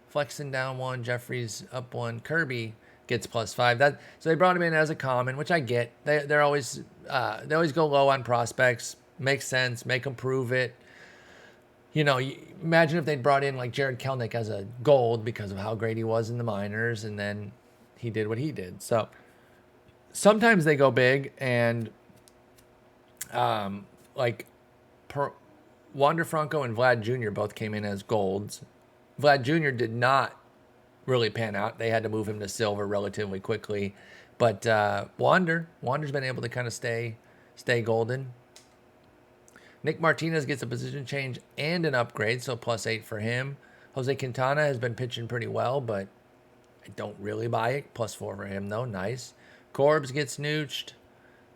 Flexen down 1. Jeffries up 1. Kirby gets +5. So they brought him in as a common, which I get. They always go low on prospects. Makes sense. Make them prove it. Imagine if they'd brought in like Jared Kelnick as a gold because of how great he was in the minors, and then he did what he did. So sometimes they go big, and Wander Franco and Vlad Jr. both came in as golds. Vlad Jr. did not really pan out. They had to move him to silver relatively quickly. But Wander's been able to kind of stay golden. Nick Martinez gets a position change and an upgrade, so +8 for him. Jose Quintana has been pitching pretty well, but I don't really buy it. +4 for him, though. Nice. Corbs gets nooched.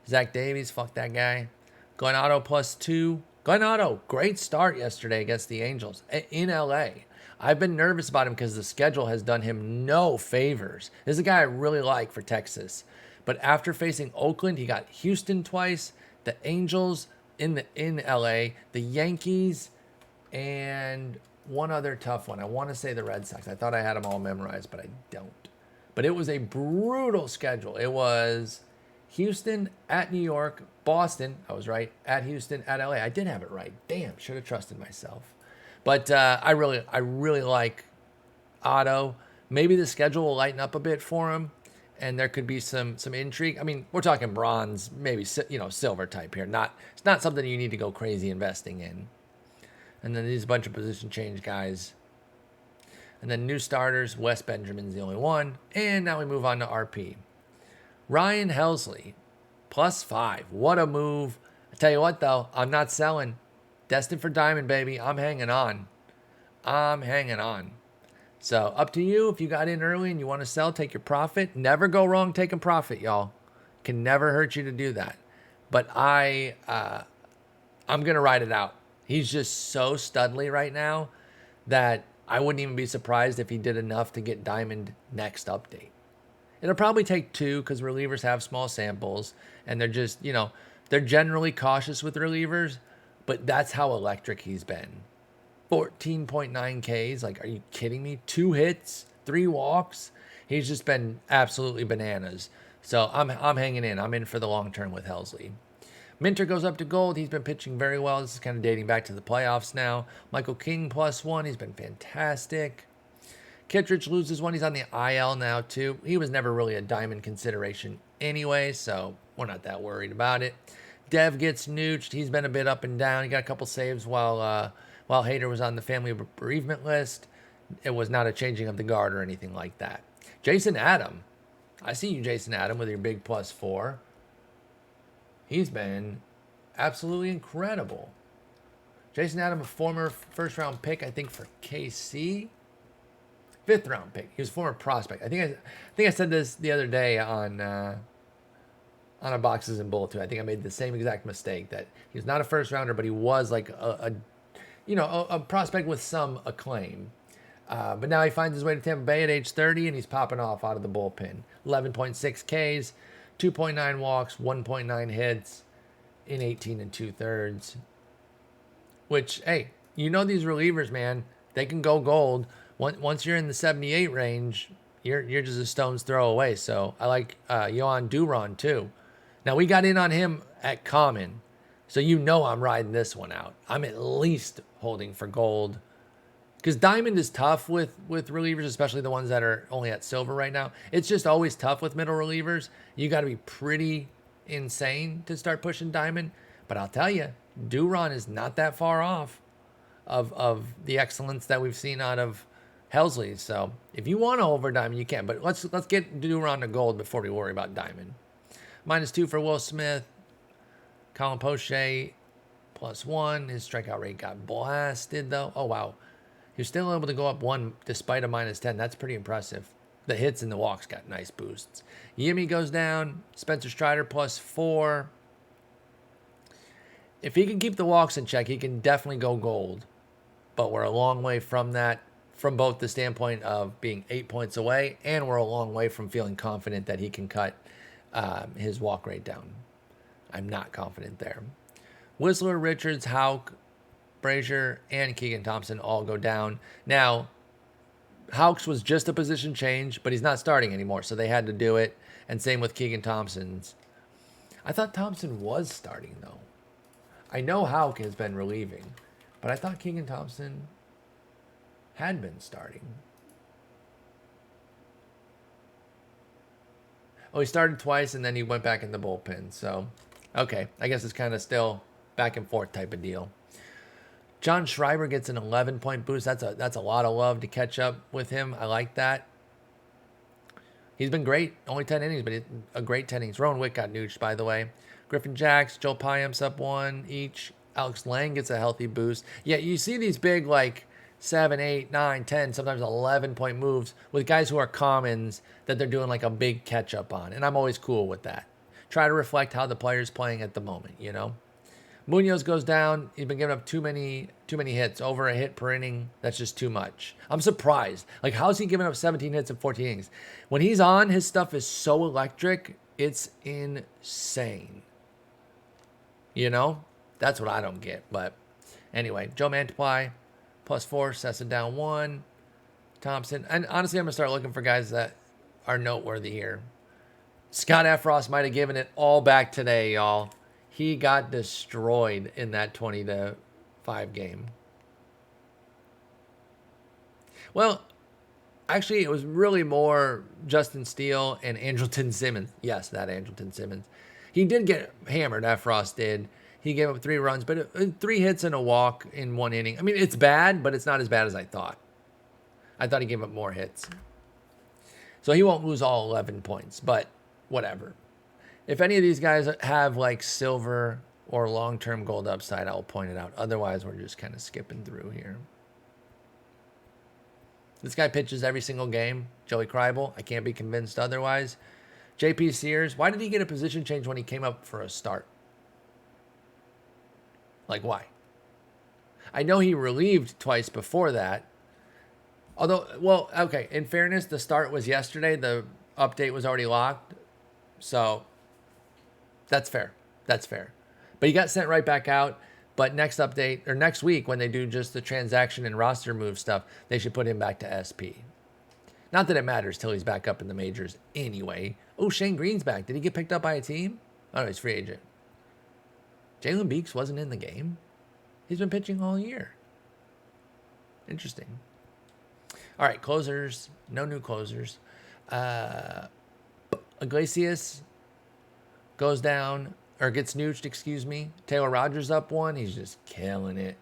Zach Davies, fuck that guy. Glenn Otto +2. Glenn Otto, great start yesterday against the Angels in LA. I've been nervous about him because the schedule has done him no favors. This is a guy I really like for Texas. But after facing Oakland, he got Houston twice, the Angels in LA, the Yankees, and one other tough one. I want to say the Red Sox. I thought I had them all memorized, but I don't. But it was a brutal schedule. It was Houston, at New York, Boston. I was right. At Houston, at LA. I did have it right. Damn, should have trusted myself. But I really like Otto. Maybe the schedule will lighten up a bit for him, and there could be some intrigue. I mean, we're talking bronze, maybe silver type here. It's not something you need to go crazy investing in. And then there's a bunch of position change guys. And then new starters. Wes Benjamin's the only one. And now we move on to RP. Ryan Helsley, +5. What a move. I tell you what, though, I'm not selling. Destined for diamond, baby. I'm hanging on. So up to you. If you got in early and you want to sell, take your profit. Never go wrong taking profit, y'all. Can never hurt you to do that. But I'm going to ride it out. He's just so studly right now that I wouldn't even be surprised if he did enough to get diamond next update. It'll probably take 2 because relievers have small samples and they're just, they're generally cautious with relievers, but that's how electric he's been. 14.9 Ks. Like, are you kidding me? 2 hits, 3 walks. He's just been absolutely bananas. So I'm hanging in. I'm in for the long term with Helsley. Minter goes up to gold. He's been pitching very well. This is kind of dating back to the playoffs now. Michael King +1. He's been fantastic. Kittredge loses 1. He's on the IL now, too. He was never really a diamond consideration anyway, so we're not that worried about it. Dev gets nooched. He's been a bit up and down. He got a couple saves while Hader was on the family bereavement list. It was not a changing of the guard or anything like that. Jason Adam. I see you, Jason Adam, with your big +4. He's been absolutely incredible. Jason Adam, a former first-round pick, I think, for KC. 5th-round pick. He was a former prospect. I think I said this the other day on a Boxes and Bull too. I think I made the same exact mistake that he was not a first-rounder, but he was like a prospect with some acclaim. But now he finds his way to Tampa Bay at age 30, and he's popping off out of the bullpen. 11.6 Ks, 2.9 walks, 1.9 hits in 18 2/3. Which, hey, these relievers, man, they can go gold. Once you're in the 78 range, you're just a stone's throw away. So I like Yohan Duran too. Now we got in on him at common, so I'm riding this one out. I'm at least holding for gold. Because diamond is tough with relievers, especially the ones that are only at silver right now. It's just always tough with middle relievers. You got to be pretty insane to start pushing diamond. But I'll tell you, Duran is not that far off of the excellence that we've seen out of Helsley. So if you want to over diamond, you can. But let's get Duran to gold before we worry about diamond. -2 for Will Smith. Colin Poche +1. His strikeout rate got blasted though. Oh wow. He was still able to go up 1 despite a -10. That's pretty impressive. The hits and the walks got nice boosts. Yimmy goes down. Spencer Strider +4. If he can keep the walks in check, he can definitely go gold. But we're a long way from that, from both the standpoint of being 8 points away, and we're a long way from feeling confident that he can cut his walk rate down. I'm not confident there. Whistler, Richards, Houck, Brazier, and Keegan Thompson all go down. Now, Houck's was just a position change, but he's not starting anymore, so they had to do it. And same with Keegan Thompson's. I thought Thompson was starting, though. I know Houck has been relieving, but I thought Keegan Thompson had been starting. Oh, he started twice, and then he went back in the bullpen. So, okay, I guess it's kind of still back and forth type of deal. John Schreiber gets an 11-point boost. That's a lot of love to catch up with him. I like that. He's been great. Only 10 innings, but a great 10 innings. Rowan Wick got nooched, by the way. Griffin Jacks, Joel Payamps up 1 each. Alex Lang gets a healthy boost. Yeah, you see these big, like, 7, 8, 9, 10, sometimes 11-point moves with guys who are commons that they're doing, like, a big catch-up on. And I'm always cool with that. Try to reflect how the player's playing at the moment, you know? Munoz goes down. He's been giving up too many hits, over a hit per inning. That's just too much. I'm surprised. Like, how's he giving up 17 hits in 14 innings? When he's on, his stuff is so electric. It's insane. You know? That's what I don't get. But anyway, Joe Mantiply, +4. Sessa down 1. Thompson. And honestly, I'm going to start looking for guys that are noteworthy here. Scott Efros might have given it all back today, y'all. He got destroyed in that 20-5 game. Well, actually, it was really more Justin Steele and Andrelton Simmons. Yes, that Andrelton Simmons. He did get hammered, Efros did. He gave up 3 runs, but 3 hits and a walk in 1 inning. I mean, it's bad, but it's not as bad as I thought. I thought he gave up more hits. So he won't lose all 11 points, but whatever. If any of these guys have like silver or long-term gold upside, I'll point it out. Otherwise, we're just kind of skipping through here. This guy pitches every single game. Joey Kreibel, I can't be convinced otherwise. JP Sears, why did he get a position change when he came up for a start? Like, why? I know he relieved twice before that. Although, well, okay, in fairness, the start was yesterday. The update was already locked. So that's fair. That's fair. But he got sent right back out. But next update, or next week, when they do just the transaction and roster move stuff, they should put him back to SP. Not that it matters till he's back up in the majors anyway. Oh, Shane Green's back. Did he get picked up by a team? Oh, he's free agent. Jalen Beeks wasn't in the game. He's been pitching all year. Interesting. All right, closers. No new closers. Iglesias goes down, or gets nooched, excuse me. Taylor Rogers up 1. He's just killing it.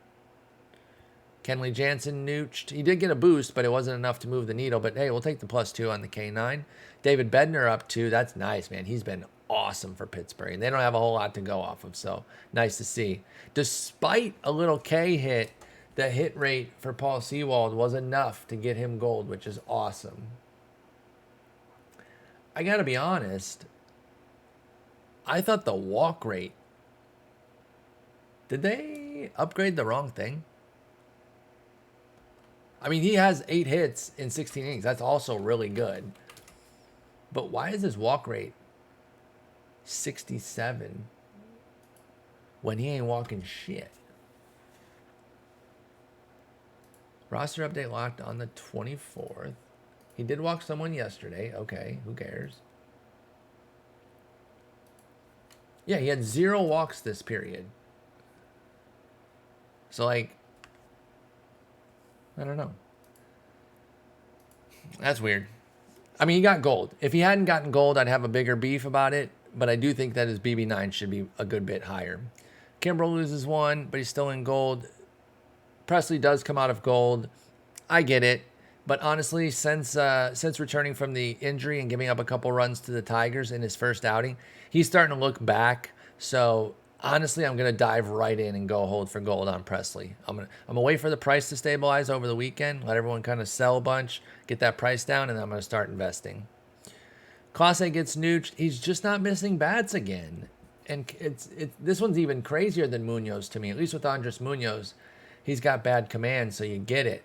Kenley Jansen nooched. He did get a boost, but it wasn't enough to move the needle. But, hey, we'll take the +2 on the K9. David Bednar up 2. That's nice, man. He's been awesome for Pittsburgh. And they don't have a whole lot to go off of, so nice to see. Despite a little K hit, the hit rate for Paul Sewald was enough to get him gold, which is awesome. I got to be honest. I thought the walk rate, did they upgrade the wrong thing? I mean, he has 8 hits in 16 innings. That's also really good. But why is his walk rate 67 when he ain't walking shit? Roster update locked on the 24th. He did walk someone yesterday. Okay, who cares? Yeah, he had 0 walks this period. So, like, I don't know. That's weird. I mean, he got gold. If he hadn't gotten gold, I'd have a bigger beef about it. But I do think that his BB9 should be a good bit higher. Kimbrel loses 1, but he's still in gold. Presley does come out of gold. I get it. But honestly, since returning from the injury and giving up a couple runs to the Tigers in his first outing, he's starting to look back. So honestly, I'm going to dive right in and go hold for gold on Presley. I'm gonna wait for the price to stabilize over the weekend, let everyone kind of sell a bunch, get that price down, and then I'm going to start investing. Clase gets nooched. He's just not missing bats again. And this one's even crazier than Munoz to me, at least with Andres Munoz. He's got bad command, so you get it.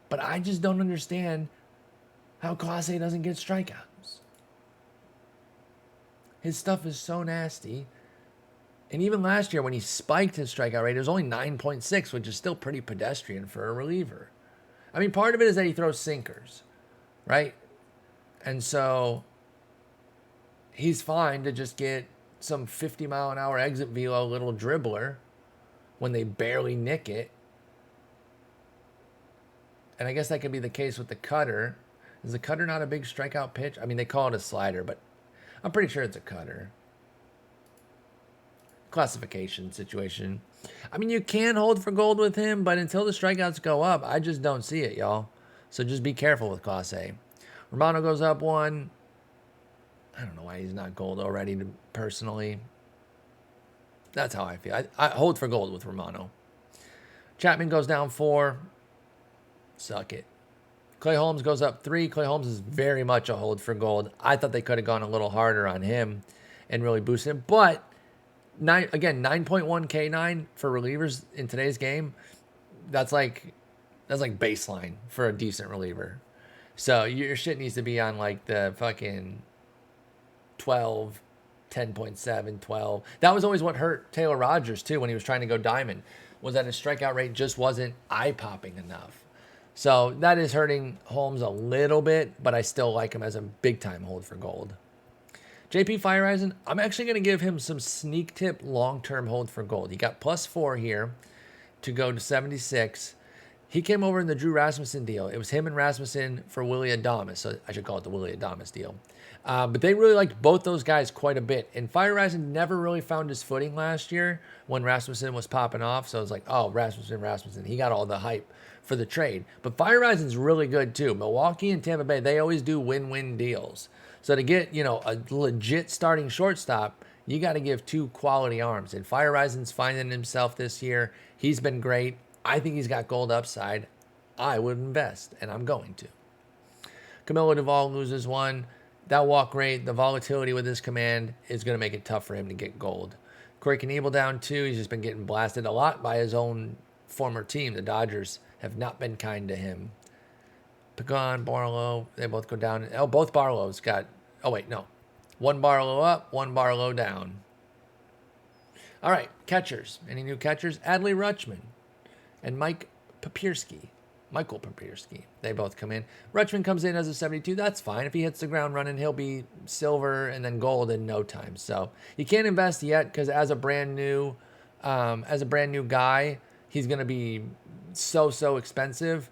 But I just don't understand how Clase doesn't get strikeouts. His stuff is so nasty. And even last year when he spiked his strikeout rate, it was only 9.6, which is still pretty pedestrian for a reliever. I mean, part of it is that he throws sinkers, right? And so he's fine to just get some 50-mile-an-hour exit velo little dribbler when they barely nick it. And I guess that could be the case with the cutter. Is the cutter not a big strikeout pitch? I mean, they call it a slider, but I'm pretty sure it's a cutter. Classification situation. I mean, you can hold for gold with him, but until the strikeouts go up, I just don't see it, y'all. So just be careful with Clase. Romano goes up 1. I don't know why he's not gold already, personally. That's how I feel. I hold for gold with Romano. Chapman goes down 4. Suck it. Clay Holmes goes up 3. Clay Holmes is very much a hold for gold. I thought they could have gone a little harder on him and really boosted him. But, 9.1 K9 for relievers in today's game, that's like baseline for a decent reliever. So your shit needs to be on like the fucking 12, 10.7, 12. That was always what hurt Taylor Rogers too when he was trying to go diamond, was that his strikeout rate just wasn't eye-popping enough. So that is hurting Holmes a little bit, but I still like him as a big-time hold for gold. JP Fireisen, I'm actually going to give him some sneak tip long-term hold for gold. He got +4 here to go to 76. He came over in the Drew Rasmussen deal. It was him and Rasmussen for Willie Adames, so I should call it the Willie Adames deal. But they really liked both those guys quite a bit. And Fireisen never really found his footing last year when Rasmussen was popping off. So it was like, oh, Rasmussen. He got all the hype for the trade. But Fireisen's really good too. Milwaukee and Tampa Bay, they always do win-win deals. So to get, a legit starting shortstop, you got to give 2 quality arms. And Fireisen's finding himself this year. He's been great. I think he's got gold upside. I would invest, and I'm going to. Camilo Duvall loses 1. That walk rate, the volatility with his command is going to make it tough for him to get gold. Corey Knebel down 2. He's just been getting blasted a lot by his own former team. The Dodgers have not been kind to him. Pagan, Barlow, they both go down. Oh, both Barlows got... Oh, wait, no. 1 Barlow up, 1 Barlow down. All right, catchers. Any new catchers? Adley Rutschman and Michael Papierski. They both come in. Rutschman comes in as a 72. That's fine. If he hits the ground running, he'll be silver and then gold in no time. So you can't invest yet because as a brand new guy, he's going to be so expensive.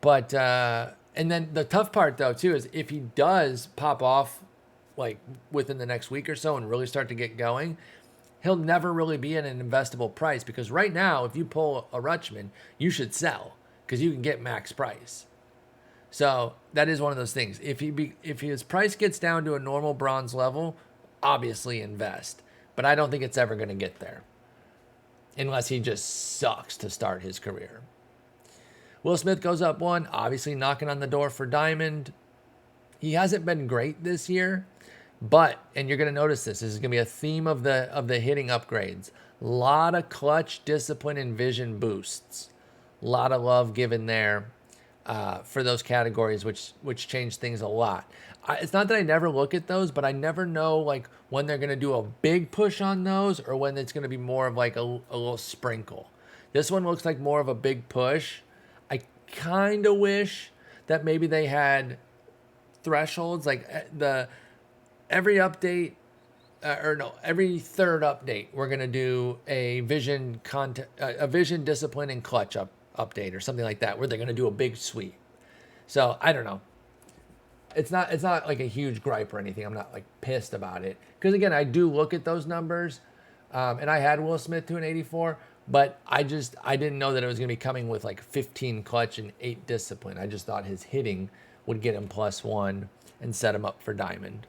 But and then the tough part though too is if he does pop off like within the next week or so and really start to get going, he'll never really be at an investable price because right now, if you pull a Rutschman, you should sell because you can get max price. So that is one of those things. If his price gets down to a normal bronze level, obviously invest. But I don't think it's ever going to get there unless he just sucks to start his career. Will Smith goes up 1, obviously knocking on the door for diamond. He hasn't been great this year. But, and you're going to notice this is going to be a theme of the hitting upgrades. A lot of clutch, discipline, and vision boosts. A lot of love given there for those categories, which change things a lot. It's not that I never look at those, but I never know like when they're going to do a big push on those or when it's going to be more of like a little sprinkle. This one looks like more of a big push. I kind of wish that maybe they had thresholds like every update, every third update, we're gonna do a vision discipline and clutch update or something like that, where they're gonna do a big sweep. So I don't know. It's not like a huge gripe or anything. I'm not like pissed about it because again, I do look at those numbers, and I had Will Smith to an 84, but I didn't know that it was gonna be coming with like 15 clutch and 8 discipline. I just thought his hitting would get him +1 and set him up for diamond.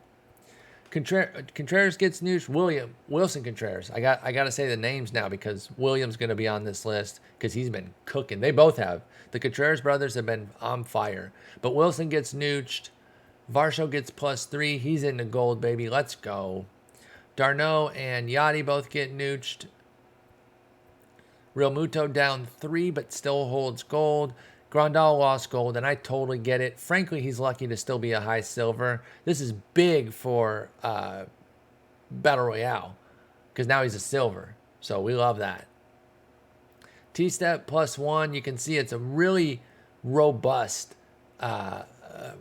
Contreras gets news. Wilson Contreras. I got to say the names now because William's going to be on this list because he's been cooking. They both have. The Contreras brothers have been on fire. But Wilson gets nooched. Varsho gets +3. He's into gold, baby. Let's go. Darno and Yachty both get nooched. Real Muto down 3, but still holds gold. Grandal lost gold, and I totally get it. Frankly, he's lucky to still be a high silver. This is big for Battle Royale because now he's a silver. So we love that. T-Step +1. You can see it's a really robust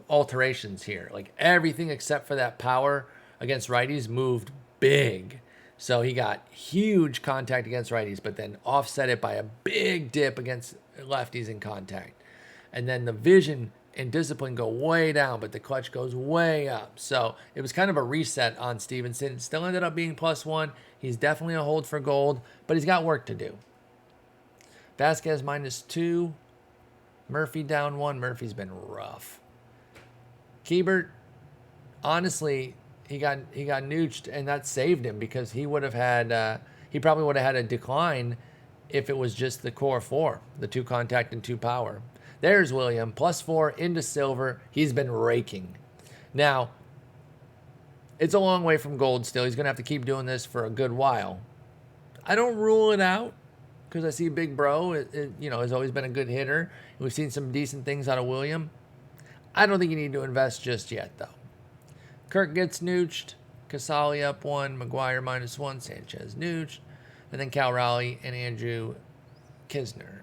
alterations here. Like everything except for that power against righties moved big. So he got huge contact against righties, but then offset it by a big dip against lefties in contact. And then the vision and discipline go way down, but the clutch goes way up. So it was kind of a reset on Stevenson. Still ended up being +1. He's definitely a hold for gold, but he's got work to do. Vasquez -2. Murphy down 1. Murphy's been rough. Keibert, honestly, he got nooched, and that saved him because he would have had he probably would have had a decline if it was just the core four, the 2 contact and 2 power. There's William, +4 into silver. He's been raking. Now, it's a long way from gold still. He's going to have to keep doing this for a good while. I don't rule it out because I see Big Bro, has always been a good hitter. We've seen some decent things out of William. I don't think you need to invest just yet, though. Kirk gets nooched. Casali up 1. McGuire -1. Sanchez nooched. And then Cal Raleigh and Andrew Kisner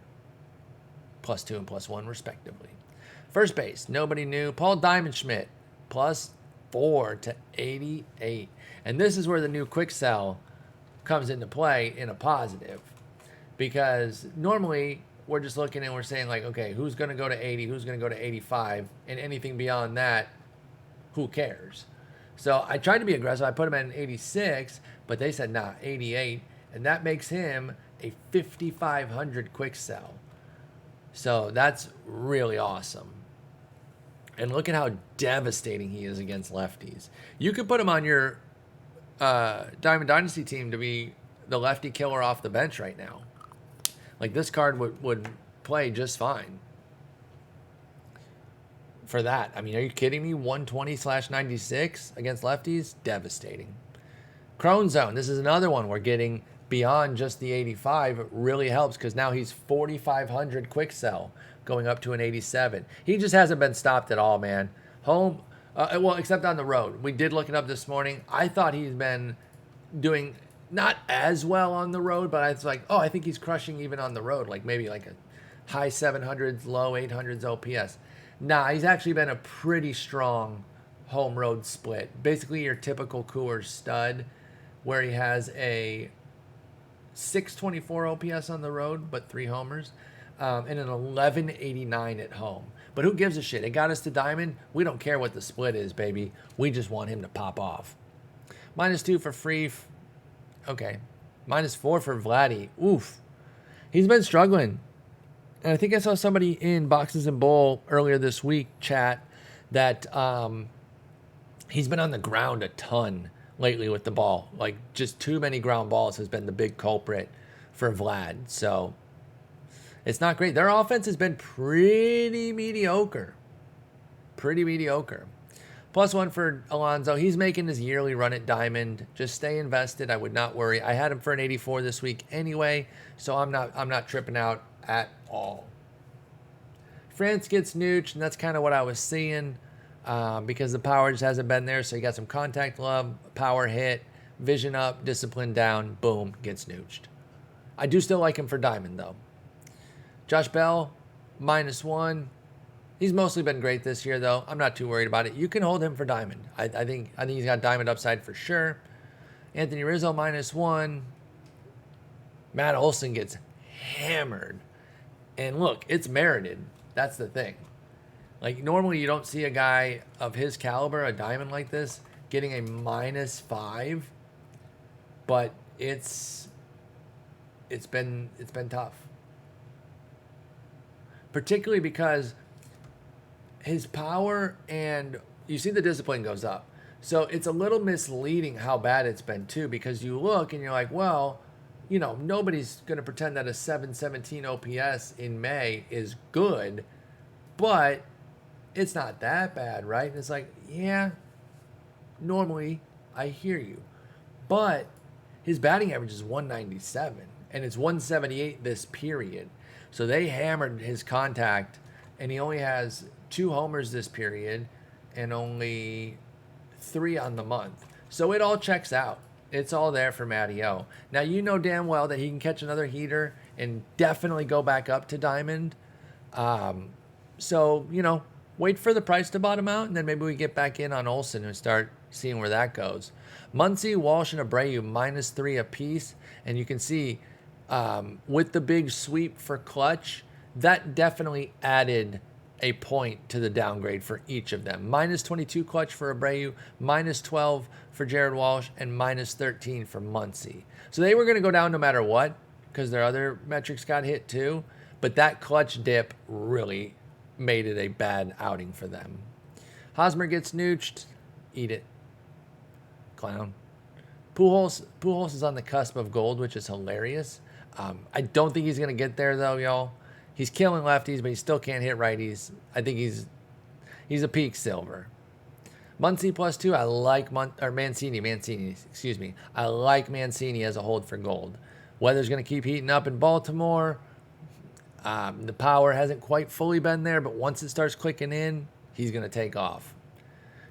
+2 and +1 respectively. First base, nobody new. Paul Diamond-Schmidt +4 to 88. And this is where the new quick sell comes into play in a positive. Because normally we're just looking and we're saying like, okay, who's going to go to 80? Who's going to go to 85? And anything beyond that, who cares? So I tried to be aggressive. I put him at an 86, but they said, nah, 88. And that makes him a 5,500 quick sell. So that's really awesome. And look at how devastating he is against lefties. You could put him on your Diamond Dynasty team to be the lefty killer off the bench right now. Like this card would play just fine for that. I mean, are you kidding me? 120/96 against lefties? Devastating. Crone Zone. This is another one we're getting beyond just the 85. It really helps because now he's 4,500 quick sell going up to an 87. He just hasn't been stopped at all, man. Home, well, except on the road. We did look it up this morning. I thought he's been doing not as well on the road, but I was like, I think he's crushing even on the road, like maybe like a high 700s, low 800s OPS. Nah, he's actually been a pretty strong home road split. Basically your typical Coors stud where he has a 624 OPS on the road, but 3 homers, and an 1189 at home. But who gives a shit? It got us to Diamond. We don't care what the split is, baby. We just want him to pop off. -2 for Freef. Okay. -4 for Vladdy. Oof. He's been struggling. And I think I saw somebody in Boxes and Bowl earlier this week chat that he's been on the ground a ton lately with the ball. Like, just too many ground balls has been the big culprit for Vlad. So, it's not great. Their offense has been pretty mediocre. +1 for Alonso. He's making his yearly run at Diamond. Just stay invested. I would not worry. I had him for an 84 this week anyway, so I'm not tripping out at all. France gets nooched, and that's kind of what I was seeing. Because the power just hasn't been there. So you got some contact love, power hit, vision up, discipline down, boom, gets nooched. I do still like him for Diamond, though. Josh Bell, -1. He's mostly been great this year, though. I'm not too worried about it. You can hold him for Diamond. I think he's got Diamond upside for sure. Anthony Rizzo, -1. Matt Olson gets hammered. And look, it's merited. That's the thing. Like, normally you don't see a guy of his caliber, a diamond like this, getting a -5, but it's been tough. Particularly because his power and you see the discipline goes up. So it's a little misleading how bad it's been too, because you look and you're like, well, nobody's going to pretend that a 717 OPS in May is good, but it's not that bad, right? And it's like, yeah, normally I hear you. But his batting average is 197, and it's 178 this period. So they hammered his contact, and he only has 2 homers this period and only 3 on the month. So it all checks out. It's all there for Matty O. Now, you know damn well that he can catch another heater and definitely go back up to Diamond. So, wait for the price to bottom out, and then maybe we get back in on Olsen and start seeing where that goes. Muncy, Walsh, and Abreu -3 apiece. And you can see with the big sweep for clutch, that definitely added a point to the downgrade for each of them. -22 clutch for Abreu, -12 for Jared Walsh, and -13 for Muncy. So they were going to go down no matter what because their other metrics got hit too. But that clutch dip really made it a bad outing for them. Hosmer gets nooched. Eat it. clown. Pujols is on the cusp of gold, which is hilarious. I don't think he's going to get there, though, y'all. He's killing lefties, but he still can't hit righties. I think he's a peak silver. Muncy +2, I like Mancini, excuse me. I like Mancini as a hold for gold. Weather's going to keep heating up in Baltimore. The power hasn't quite fully been there, but once it starts clicking in, he's going to take off.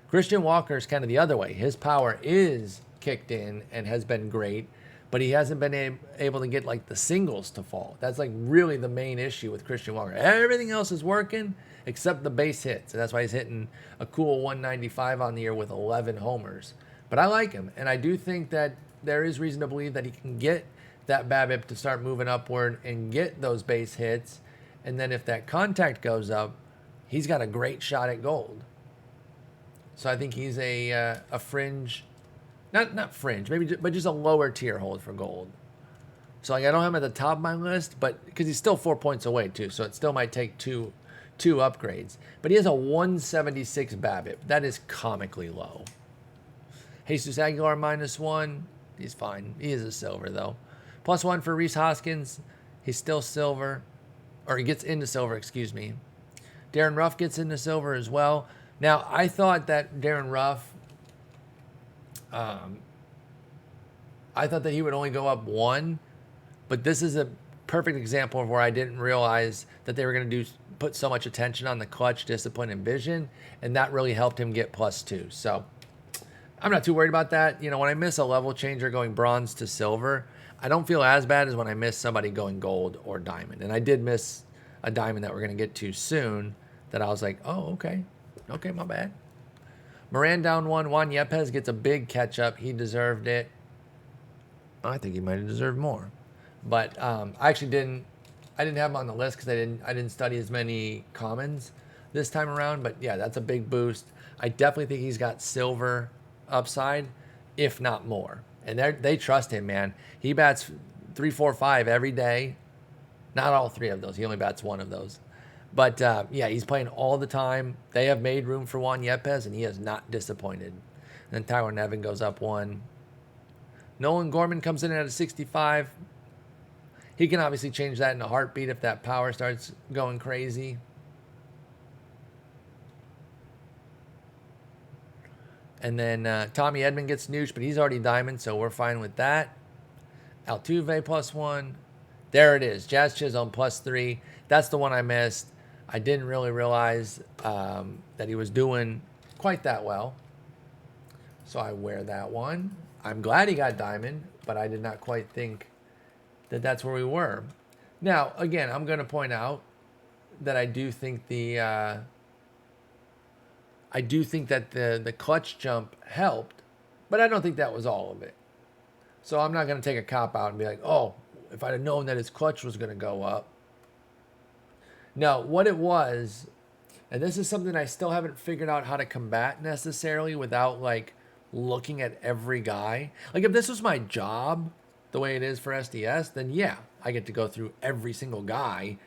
Christian Walker is kind of the other way. His power is kicked in and has been great, but he hasn't been able to get like the singles to fall. That's like really the main issue with Christian Walker. Everything else is working except the base hits, and that's why he's hitting a cool 195 on the year with 11 homers. But I like him, and I do think that there is reason to believe that he can get that BABIP to start moving upward and get those base hits, and then if that contact goes up, he's got a great shot at gold. So I think he's a fringe, not fringe, maybe, but just a lower tier hold for gold. So like I don't have him at the top of my list, but because he's still 4 points away too, so it still might take two upgrades. But he has a 176 BABIP. That is comically low. Jesus Aguilar -1. He's fine. He is a silver though. +1 for Rhys Hoskins. He's still silver, or he gets into silver. Excuse me. Darren Ruff gets into silver as well. Now I thought that Darren Ruff. I thought that he would only go up 1, but this is a perfect example of where I didn't realize that they were going to put so much attention on the clutch, discipline, and vision, and that really helped him get +2. So I'm not too worried about that. You know, when I miss a level changer going bronze to silver, I don't feel as bad as when I miss somebody going gold or diamond. And I did miss a diamond that we're going to get to soon that I was like, oh, okay. Okay, my bad. Moran down 1. Juan Yepes gets a big catch up. He deserved it. I think he might have deserved more. But I actually didn't have him on the list because I didn't study as many commons this time around. But yeah, that's a big boost. I definitely think he's got silver upside, if not more. And they trust him, man. He bats 3, 4, 5 every day. Not all 3 of those. He only bats 1 of those. But yeah, he's playing all the time. They have made room for Juan Yepes, and he has not disappointed. And then Tyler Nevin goes up 1. Nolan Gorman comes in at a 65. He can obviously change that in a heartbeat if that power starts going crazy. And then Tommy Edman gets nooched, but he's already diamond, so we're fine with that. Altuve +1. There it is. Jazz Chisholm +3. That's the one I missed. I didn't really realize that he was doing quite that well. So I wear that one. I'm glad he got diamond, but I did not quite think that that's where we were. Now, again, I'm going to point out that I do think the clutch jump helped, but I don't think that was all of it. So I'm not going to take a cop out and be like, oh, if I'd have known that his clutch was going to go up. No, what it was, and this is something I still haven't figured out how to combat necessarily without like looking at every guy. Like if this was my job, the way it is for SDS, then yeah, I get to go through every single guy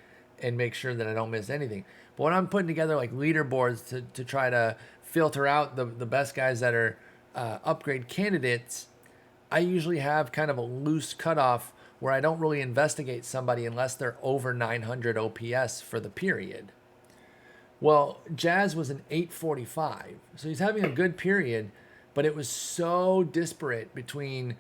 and make sure that I don't miss anything. But when I'm putting together like leaderboards to try to filter out the best guys that are upgrade candidates, I usually have kind of a loose cutoff where I don't really investigate somebody unless they're over 900 OPS for the period. Well, Jazz was an 845, so he's having a good period, but it was so disparate between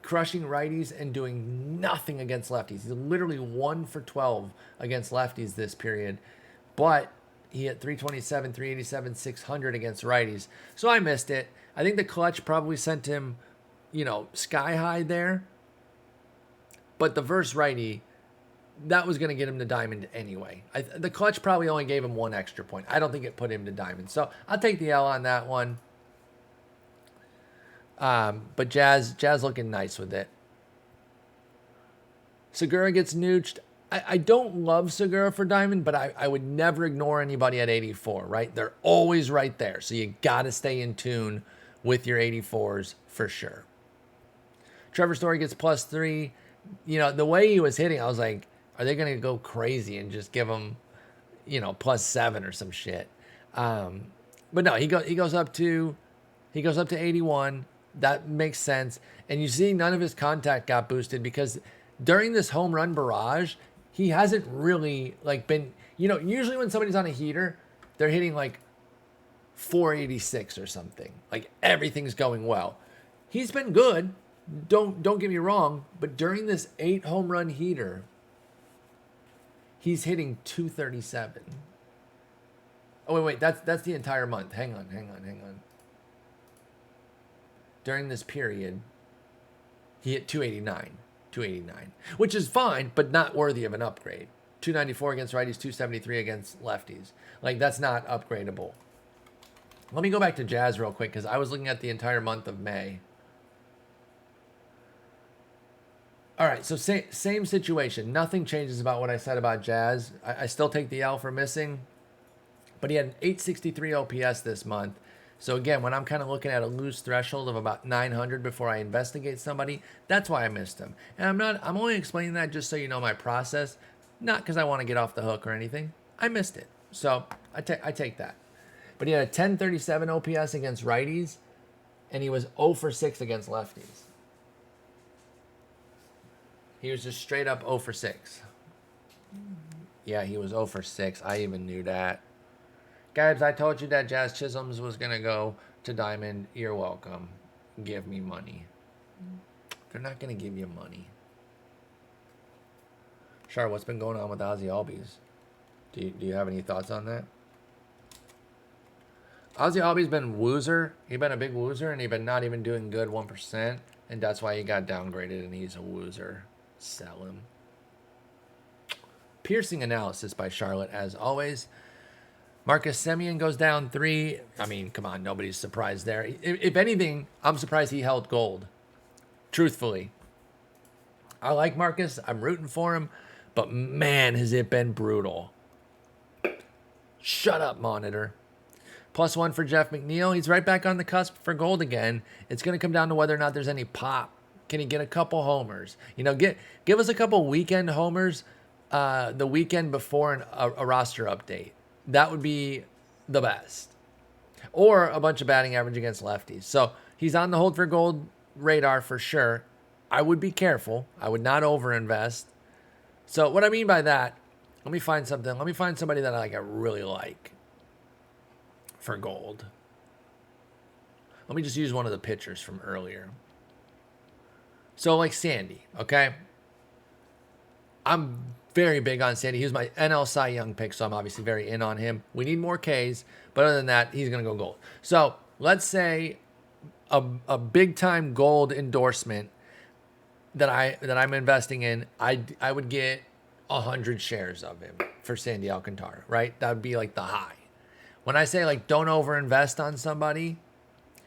crushing righties and doing nothing against lefties. He's literally 1 for 12 against lefties this period, but he hit 327, 387, 600 against righties. So I missed it. I think the clutch probably sent him, sky high there. But the verse righty, that was going to get him to diamond anyway. The clutch probably only gave him 1 extra point. I don't think it put him to diamond. So I'll take the L on that one. But Jazz looking nice with it. Segura gets nooched. I don't love Segura for diamond, but I would never ignore anybody at 84, right? They're always right there. So you got to stay in tune with your 84s for sure. Trevor Story gets +3. The way he was hitting, I was like, are they going to go crazy and just give him, +7 or some shit? But no, he goes up to 81. That makes sense. And you see, none of his contact got boosted because during this home run barrage, he hasn't really like been. Usually when somebody's on a heater, they're hitting like 486 or something. Like everything's going well. He's been good. Don't get me wrong, but during this 8 home run heater, he's hitting 237. Oh wait, that's the entire month. Hang on. During this period, he hit 289, which is fine, but not worthy of an upgrade. 294 against righties, 273 against lefties. Like, that's not upgradable. Let me go back to Jazz real quick because I was looking at the entire month of May. All right, so same situation. Nothing changes about what I said about Jazz. I still take the L for missing, but he had an 863 OPS this month. So again, when I'm kind of looking at a loose threshold of about 900 before I investigate somebody, that's why I missed him. And I'm only explaining that just so you know my process, not because I want to get off the hook or anything. I missed it. So I take that. But he had a 1037 OPS against righties, and he was 0 for 6 against lefties. He was just straight up 0 for 6. Yeah, he was 0 for 6. I even knew that. Guys, I told you that Jazz Chisholms was going to go to Diamond. You're welcome. Give me money. They're not going to give you money. Char, what's been going on with Ozzy Albies? Do you have any thoughts on that? Ozzy Albies been woozer. He's been a big woozer, and he's been not even doing good 1%. And that's why he got downgraded, and he's a woozer. Sell him. Piercing analysis by Charlotte, as always. Marcus Semien goes down 3. I mean, come on, nobody's surprised there. If anything, I'm surprised he held gold. Truthfully. I like Marcus. I'm rooting for him. But man, has it been brutal. Shut up, monitor. +1 for Jeff McNeil. He's right back on the cusp for gold again. It's going to come down to whether or not there's any pop. Can he get a couple homers? Give us a couple weekend homers the weekend before a roster update. That would be the best. Or a bunch of batting average against lefties. So he's on the hold for gold radar for sure. I would be careful. I would not overinvest. So what I mean by that, let me find something. Let me find somebody that I really like for gold. Let me just use one of the pitchers from earlier. So like Sandy, okay? I'm very big on Sandy. He was my NL Cy Young pick, so I'm obviously very in on him. We need more Ks, but other than that, he's going to go gold. So let's say a big-time gold endorsement that I'm investing in, I would get 100 shares of him for Sandy Alcantara, right? That would be like the high. When I say don't overinvest on somebody,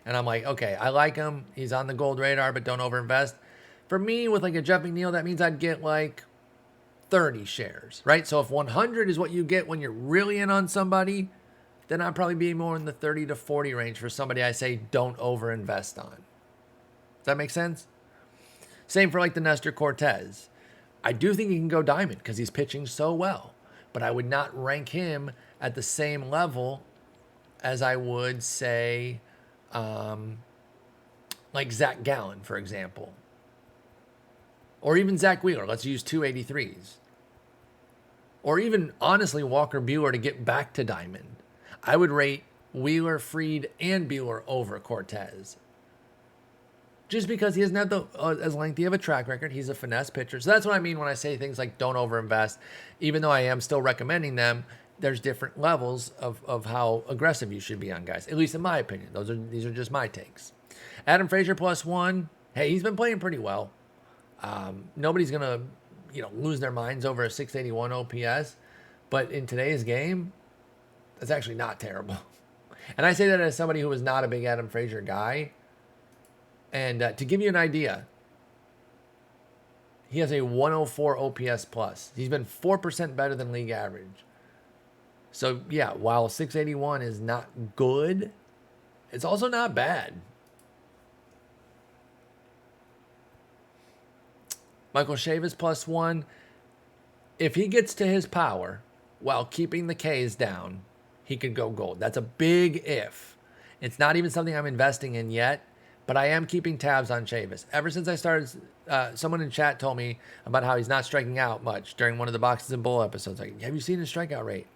and I'm like, okay, I like him. He's on the gold radar, but don't overinvest. For me, with a Jeff McNeil, that means I'd get 30 shares, right? So if 100 is what you get when you're really in on somebody, then I'd probably be more in the 30 to 40 range for somebody I say don't overinvest on. Does that make sense? Same for the Nestor Cortez. I do think he can go diamond because he's pitching so well, but I would not rank him at the same level as I would say Zach Gallen, for example. Or even Zach Wheeler. Let's use 283s. Or even, honestly, Walker Buehler to get back to diamond. I would rate Wheeler, Fried, and Buehler over Cortez. Just because he doesn't have as lengthy of a track record. He's a finesse pitcher. So that's what I mean when I say things like don't overinvest. Even though I am still recommending them, there's different levels of how aggressive you should be on guys. At least in my opinion. These are just my takes. Adam Frazier +1. Hey, he's been playing pretty well. Nobody's going to, lose their minds over a 681 OPS. But in today's game, that's actually not terrible. And I say that as somebody who was not a big Adam Frazier guy. And to give you an idea, he has a 104 OPS plus. He's been 4% better than league average. So, yeah, while 681 is not good, it's also not bad. Michael Chavis +1. If he gets to his power while keeping the Ks down, he could go gold. That's a big if. It's not even something I'm investing in yet, But I am keeping tabs on Chavis. Ever since I started, someone in chat told me about how he's not striking out much during one of the Boxes and Bull episodes. Like, have you seen his strikeout rate?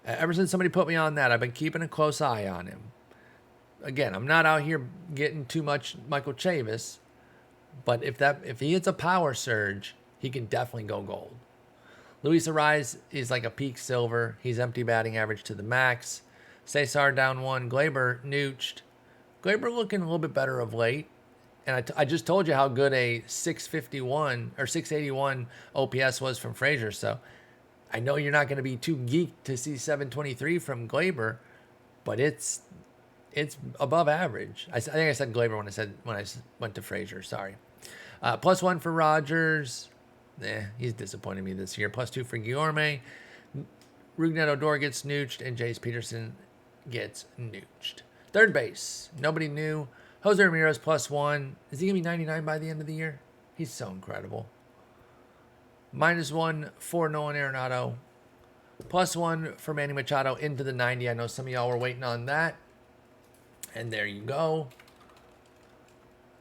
Ever since somebody put me on that, I've been keeping a close eye on him. Again, I'm not out here getting too much Michael Chavis, but if he hits a power surge, he can definitely go gold. Luis Ariz is like a peak silver. He's empty batting average to the max. Cesar down 1. Glaber nooched. Glaber looking a little bit better of late. And I just told you how good a 651 or 681 OPS was from Frazier. So I know you're not going to be too geeked to see 723 from Glaber, but it's above average. I think I said Glaber when I went to Frazier. Sorry. +1 for Rogers. He's disappointed me this year. +2 for Guillorme. Rougned Odor gets nooched, and Jace Peterson gets nooched. Third base, nobody new. Jose Ramirez +1. Is he going to be 99 by the end of the year? He's so incredible. -1 for Nolan Arenado. +1 for Manny Machado into the 90. I know some of y'all were waiting on that. And there you go.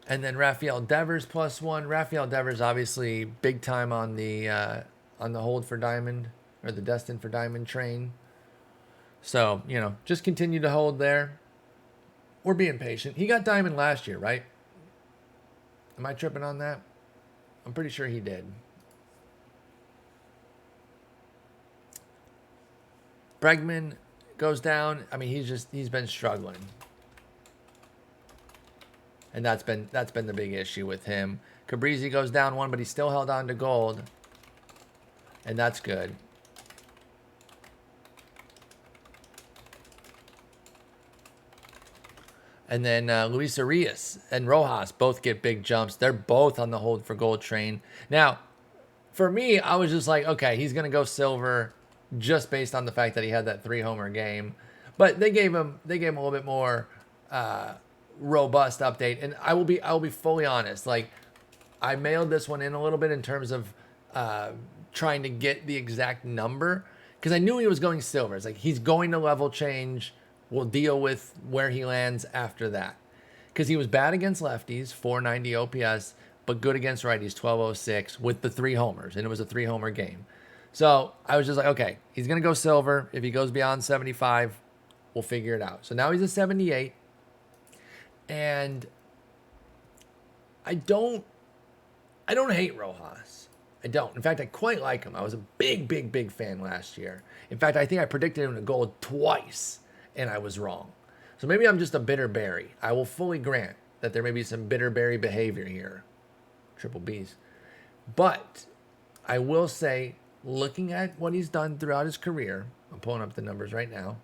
And then Rafael Devers +1. Rafael Devers obviously big time on the hold for Diamond, or the destined for Diamond train. So, just continue to hold there. We're being patient. He got Diamond last year, right? Am I tripping on that? I'm pretty sure he did. Bregman goes down. I mean, he's been struggling. And that's been the big issue with him. Cabrizi goes down 1, but he still held on to gold. And that's good. And then Luis Arias and Rojas both get big jumps. They're both on the hold for gold train. Now, for me, I was just like, okay, he's going to go silver just based on the fact that he had that 3-homer game. But they gave him a little bit more robust update. And I will be fully honest. Like, I mailed this one in a little bit in terms of trying to get the exact number, because I knew he was going silver. It's like, he's going to level change. We'll deal with where he lands after that. Because he was bad against lefties, 490 OPS, but good against righties, 1206, with the 3 homers. And it was a 3-homer game. So I was just like, okay, he's going to go silver. If he goes beyond 75, we'll figure it out. So now he's a 78. And I don't hate Rojas. I don't. In fact, I quite like him. I was a big fan last year. In fact, I think I predicted him to gold twice, and I was wrong. So maybe I'm just a bitter berry. I will fully grant that there may be some bitter berry behavior here. Triple Bs. But I will say, looking at what he's done throughout his career, I'm pulling up the numbers right now,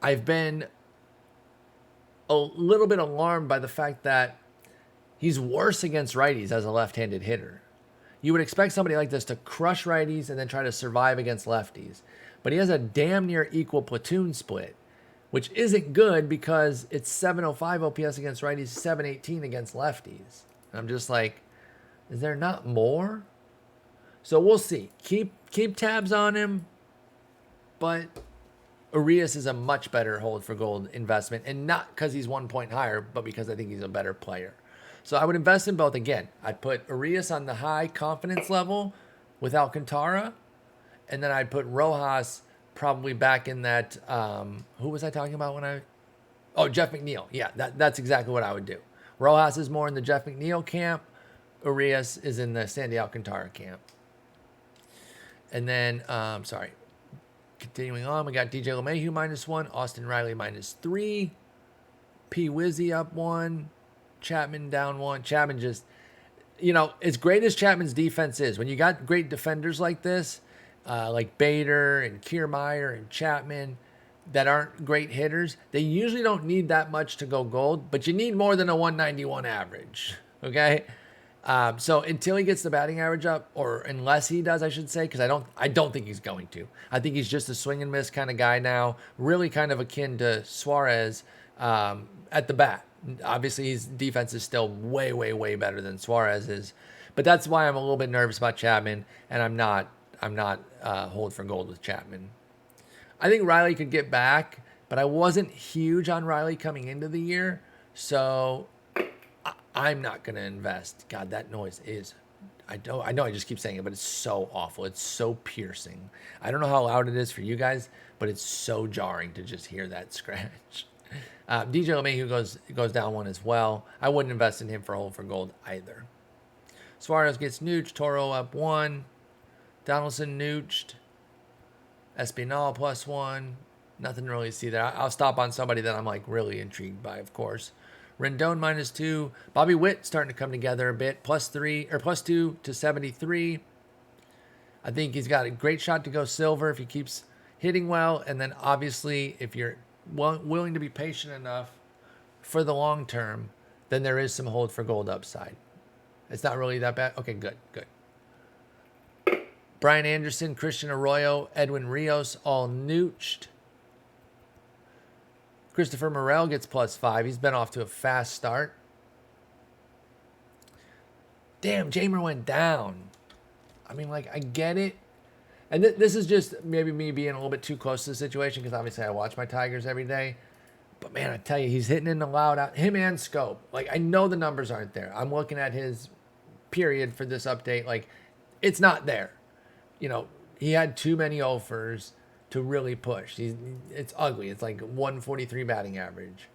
I've been a little bit alarmed by the fact that he's worse against righties as a left-handed hitter. You would expect somebody like this to crush righties and then try to survive against lefties. But he has a damn near equal platoon split, which isn't good because it's 705 OPS against righties, 718 against lefties. And I'm just like, is there not more? So we'll see. Keep tabs on him, but Arias is a much better hold for gold investment, and not because he's 1 point higher, but because I think he's a better player. So I would invest in both. Again, I'd put Arias on the high confidence level with Alcantara, and then I'd put Rojas probably back in that, who was I talking about Jeff McNeil. Yeah, that's exactly what I would do. Rojas is more in the Jeff McNeil camp. Arias is in the Sandy Alcantara camp. And then, continuing on, we got DJ LeMahieu -1, Austin Riley -3, P. Wizzy up 1, Chapman down 1. Chapman just, as great as Chapman's defense is, when you got great defenders like this, like Bader and Kiermaier and Chapman, that aren't great hitters, they usually don't need that much to go gold, but you need more than a 191 average, okay? So until he gets the batting average up, or unless he does, I should say, because I don't think he's going to. I think he's just a swing and miss kind of guy now, really kind of akin to Suarez at the bat. Obviously, his defense is still way better than Suarez's, but that's why I'm a little bit nervous about Chapman, and I'm not hold for gold with Chapman. I think Riley could get back, but I wasn't huge on Riley coming into the year, so I'm not going to invest. God, that noise is, I know I just keep saying it, but it's so awful. It's so piercing. I don't know how loud it is for you guys, but it's so jarring to just hear that scratch. DJ LeMahieu goes down one as well. I wouldn't invest in him for hold for gold either. Suarez gets nooched. Toro up 1. Donaldson nooched. Espinal +1. Nothing to really see there. I'll stop on somebody that I'm like really intrigued by, of course. Rendon -2. Bobby Witt starting to come together a bit. +3 or +2 to 73. I think he's got a great shot to go silver if he keeps hitting well. And then obviously, if you're willing to be patient enough for the long term, then there is some hold for gold upside. It's not really that bad. Okay, good. Brian Anderson, Christian Arroyo, Edwin Rios, all nooched. Christopher Morel gets +5. He's been off to a fast start. Damn, Jamer went down. I mean, like, I get it. And this is just maybe me being a little bit too close to the situation because obviously I watch my Tigers every day. But, man, I tell you, he's hitting in the loud out. Him and Scope. Like, I know the numbers aren't there. I'm looking at his period for this update. Like, it's not there. You know, he had too many offers to really push. It's ugly. It's like 143 batting average.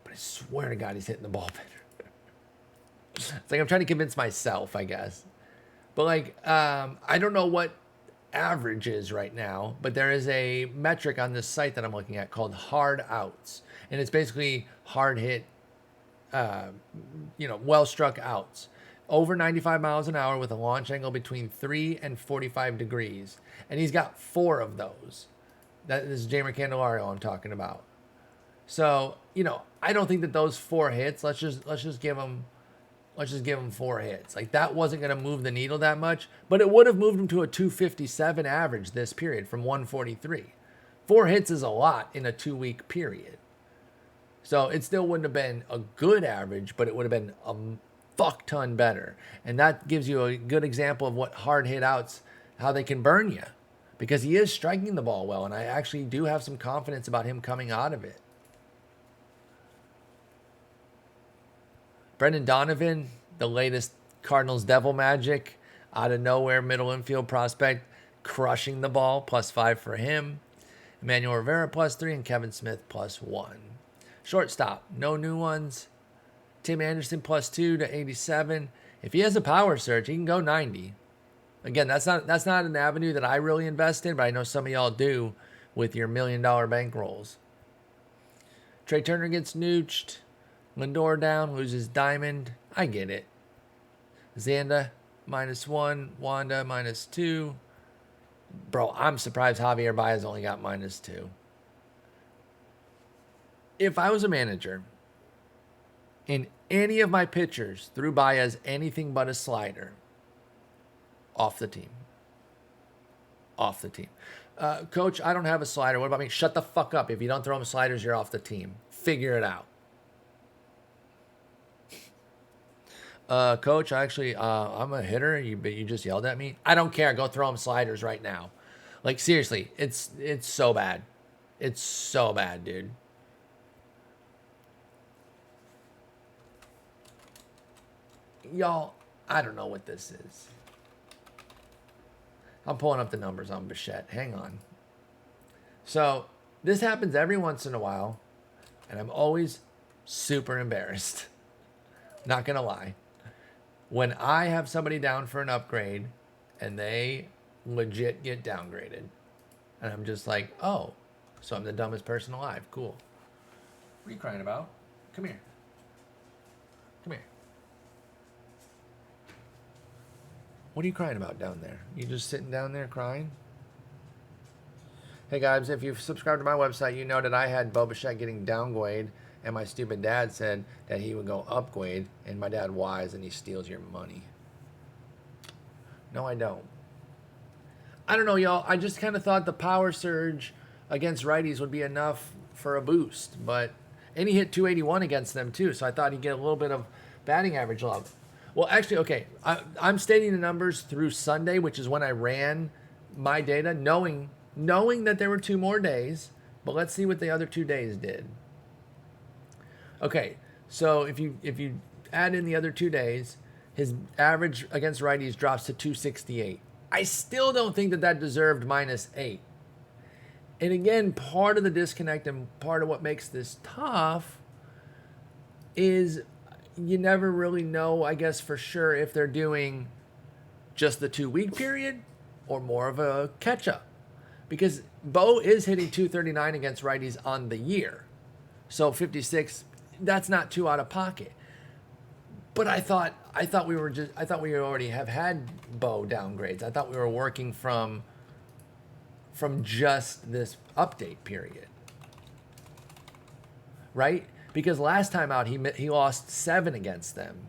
But I swear to God, he's hitting the ball better. It's like I'm trying to convince myself, I guess. But, like, I don't know what average is right now, but there is a metric on this site that I'm looking at called hard outs. And it's basically hard hit, well-struck outs. Over 95 miles an hour with a launch angle between 3 and 45 degrees. And he's got 4 of those. This is Jamer Candelario I'm talking about. So, I don't think that those 4 hits, let's just give him 4 hits. Like, that wasn't going to move the needle that much, but it would have moved him to a 257 average this period from 143. 4 hits is a lot in a 2-week period. So it still wouldn't have been a good average, but it would have been a fuck ton better. And that gives you a good example of what hard hit outs, how they can burn you, because he is striking the ball well. And I actually do have some confidence about him coming out of it. Brendan Donovan, the latest Cardinals devil magic, out of nowhere, middle infield prospect, crushing the ball, +5 for him. Emmanuel Rivera +3 and Kevin Smith +1. Shortstop, no new ones. Tim Anderson +2 to 87. If he has a power surge, he can go 90. Again, that's not an avenue that I really invest in, but I know some of y'all do with your $1 million bankrolls. Trey Turner gets nooched. Lindor down, loses Diamond. I get it. Xanda -1, Wanda -2. Bro, I'm surprised Javier Baez only got -2. If I was a manager and any of my pitchers threw Baez anything but a slider, off the team. Off the team. Coach, I don't have a slider. What about me? Shut the fuck up. If you don't throw him sliders, you're off the team. Figure it out. Coach, actually, I'm a hitter. You just yelled at me. I don't care. Go throw him sliders right now. Like, seriously, it's so bad. It's so bad, dude. Y'all, I don't know what this is. I'm pulling up the numbers on Bichette. Hang on. So, this happens every once in a while, and I'm always super embarrassed. Not going to lie. When I have somebody down for an upgrade, and they legit get downgraded, and I'm just like, oh, so I'm the dumbest person alive. Cool. What are you crying about? Come here. Come here. What are you crying about down there? You just sitting down there crying? Hey guys, if you've subscribed to my website, you know that I had Bo Bichette getting downgraded, and my stupid dad said that he would go upgrade, and my dad wise, and he steals your money. No, I don't. I don't know, y'all. I just kind of thought the power surge against righties would be enough for a boost, and he hit 281 against them too, so I thought he'd get a little bit of batting average love. Well, actually, okay, I'm stating the numbers through Sunday, which is when I ran my data, knowing that there were 2 more days, but let's see what the other 2 days did. Okay, so if you add in the other 2 days, his average against righties drops to 268. I still don't think that deserved -8. And again, part of the disconnect and part of what makes this tough is you never really know, I guess, for sure if they're doing just the 2-week period or more of a catch-up. Because Bo is hitting 239 against righties on the year. So 56, that's not too out of pocket. But I thought we already have had Bo downgrades. I thought we were working from just this update period. Right? Because last time out he lost 7 against them.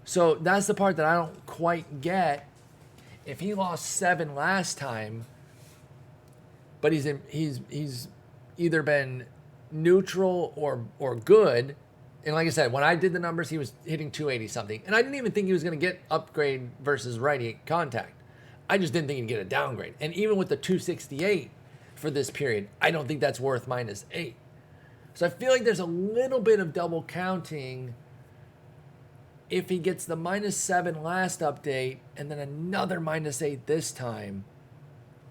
So that's the part that I don't quite get. If he lost 7 last time, but he's either been neutral or good, and like I said, when I did the numbers, he was hitting 280 something, and I didn't even think he was going to get upgrade versus righty contact. I just didn't think he'd get a downgrade. And even with the 268 for this period, I don't think that's worth -8. So I feel like there's a little bit of double counting if he gets the -7 last update and then another -8 this time,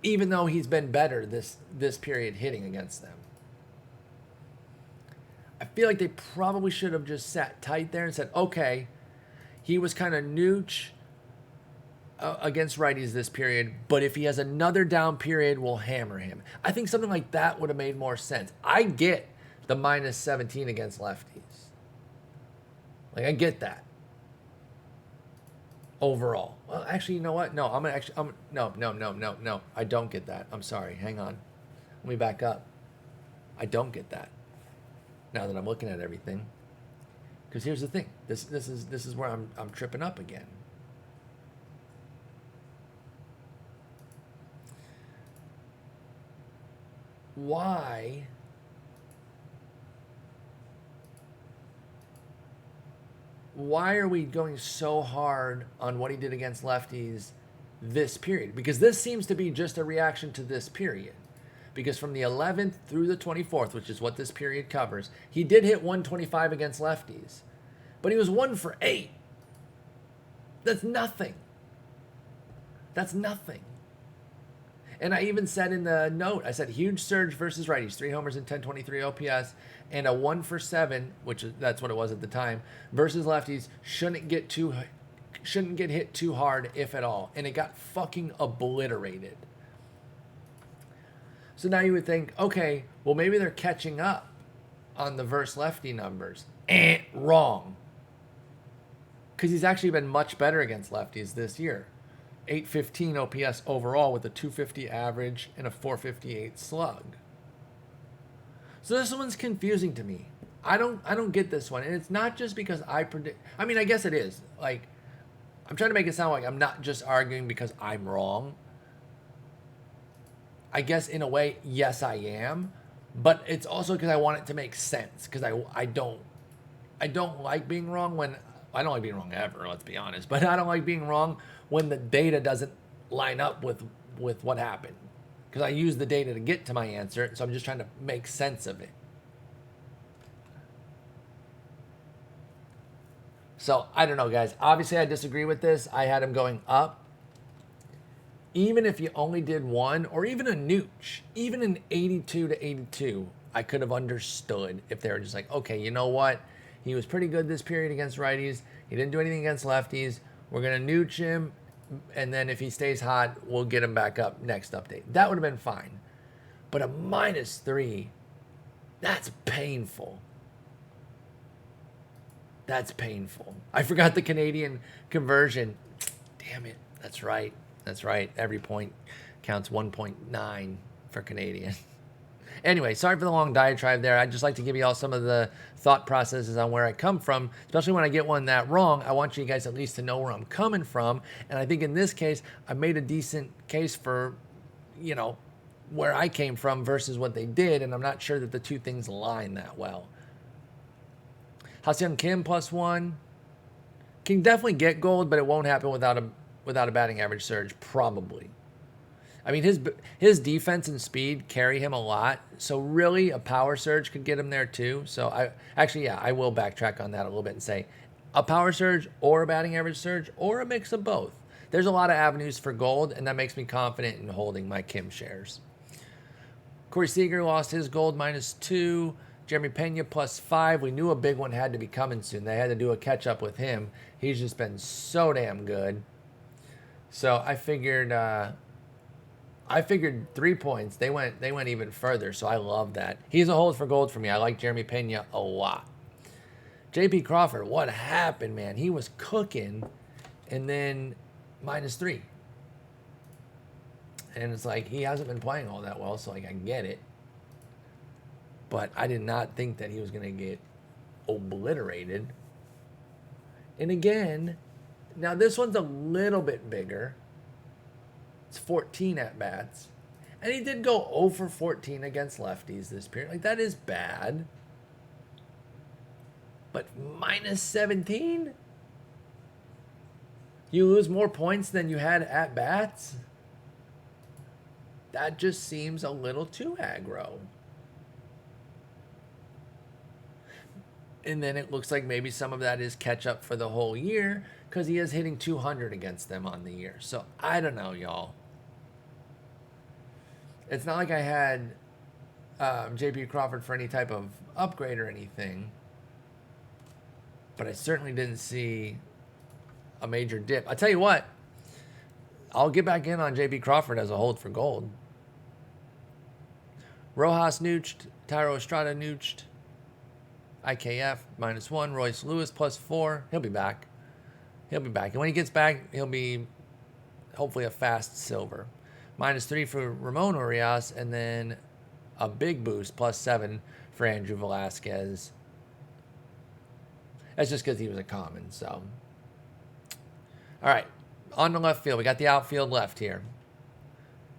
even though he's been better this period hitting against them. I feel like they probably should have just sat tight there and said, okay, he was kind of nooch against righties this period, but if he has another down period, we'll hammer him. I think something like that would have made more sense. I get the -17 against lefties. Like, I get that. Overall. Well, actually, you know what? No, no. I don't get that. I'm sorry. Hang on. Let me back up. I don't get that. Now that I'm looking at everything. Because here's the thing. This is where I'm tripping up again. Why are we going so hard on what he did against lefties this period? Because this seems to be just a reaction to this period. Because from the 11th through the 24th, which is what this period covers, he did hit 125 against lefties. But he was 1 for 8. That's nothing. That's nothing. And I even said in the note, I said huge surge versus righties, 3 homers and 1023 OPS, and a 1 for 7, that's what it was at the time, versus lefties shouldn't get hit too hard, if at all. And it got fucking obliterated. So now you would think, okay, well maybe they're catching up on the versus lefty numbers. Wrong. Because he's actually been much better against lefties this year. 815 OPS overall with a 250 average and a 458 slug. So this one's confusing to me. I don't get this one. And it's not just because I predict. I mean, I guess it is. Like, I'm trying to make it sound like I'm not just arguing because I'm wrong. I guess in a way, yes, I am. But it's also because I want it to make sense. Because I don't like being wrong when... I don't like being wrong ever, let's be honest. But I don't like being wrong when the data doesn't line up with what happened. Because I use the data to get to my answer, so I'm just trying to make sense of it. So, I don't know, guys. Obviously, I disagree with this. I had him going up. Even if you only did 1, or even a nooch, even an 82 to 82, I could have understood if they were just like, okay, you know what? He was pretty good this period against righties. He didn't do anything against lefties. We're going to nooch him, and then if he stays hot, we'll get him back up next update. That would have been fine. But a -3, that's painful. That's painful. I forgot the Canadian conversion. Damn it. That's right. That's right. Every point counts 1.9 for Canadian. Anyway, sorry for the long diatribe there. I'd just like to give you all some of the thought processes on where I come from, especially when I get one that wrong. I want you guys at least to know where I'm coming from. And I think in this case, I made a decent case for, where I came from versus what they did. And I'm not sure that the two things align that well. Ha-Seong Kim +1. Can definitely get gold, but it won't happen without a batting average surge, probably. I mean, his defense and speed carry him a lot. So really, a power surge could get him there too. So I will backtrack on that a little bit and say a power surge or a batting average surge or a mix of both. There's a lot of avenues for gold, and that makes me confident in holding my Kim shares. Corey Seager lost his gold -2. Jeremy Pena +5. We knew a big one had to be coming soon. They had to do a catch up with him. He's just been so damn good. So I figured 3 points. They went even further, so I love that. He's a hold for gold for me. I like Jeremy Pena a lot. JP Crawford, what happened, man? He was cooking, and then -3. And it's like he hasn't been playing all that well, so like I get it. But I did not think that he was going to get obliterated. And again, now this one's a little bit bigger. It's 14 at-bats. And he did go 0 for 14 against lefties this period. Like, that is bad. But -17? You lose more points than you had at-bats? That just seems a little too aggro. And then it looks like maybe some of that is catch up for the whole year because he is hitting 200 against them on the year. So I don't know, y'all. It's not like I had JP Crawford for any type of upgrade or anything. But I certainly didn't see a major dip. I tell you what, I'll get back in on JP Crawford as a hold for gold. Rojas nooched, Tyro Estrada nooched. IKF -1, Royce Lewis +4. He'll be back. And when he gets back, he'll be hopefully a fast silver. -3 for Ramon Urias, and then a big boost, +7 for Andrew Velasquez. That's just because he was a common, so. All right, on the left field. We got the outfield left here.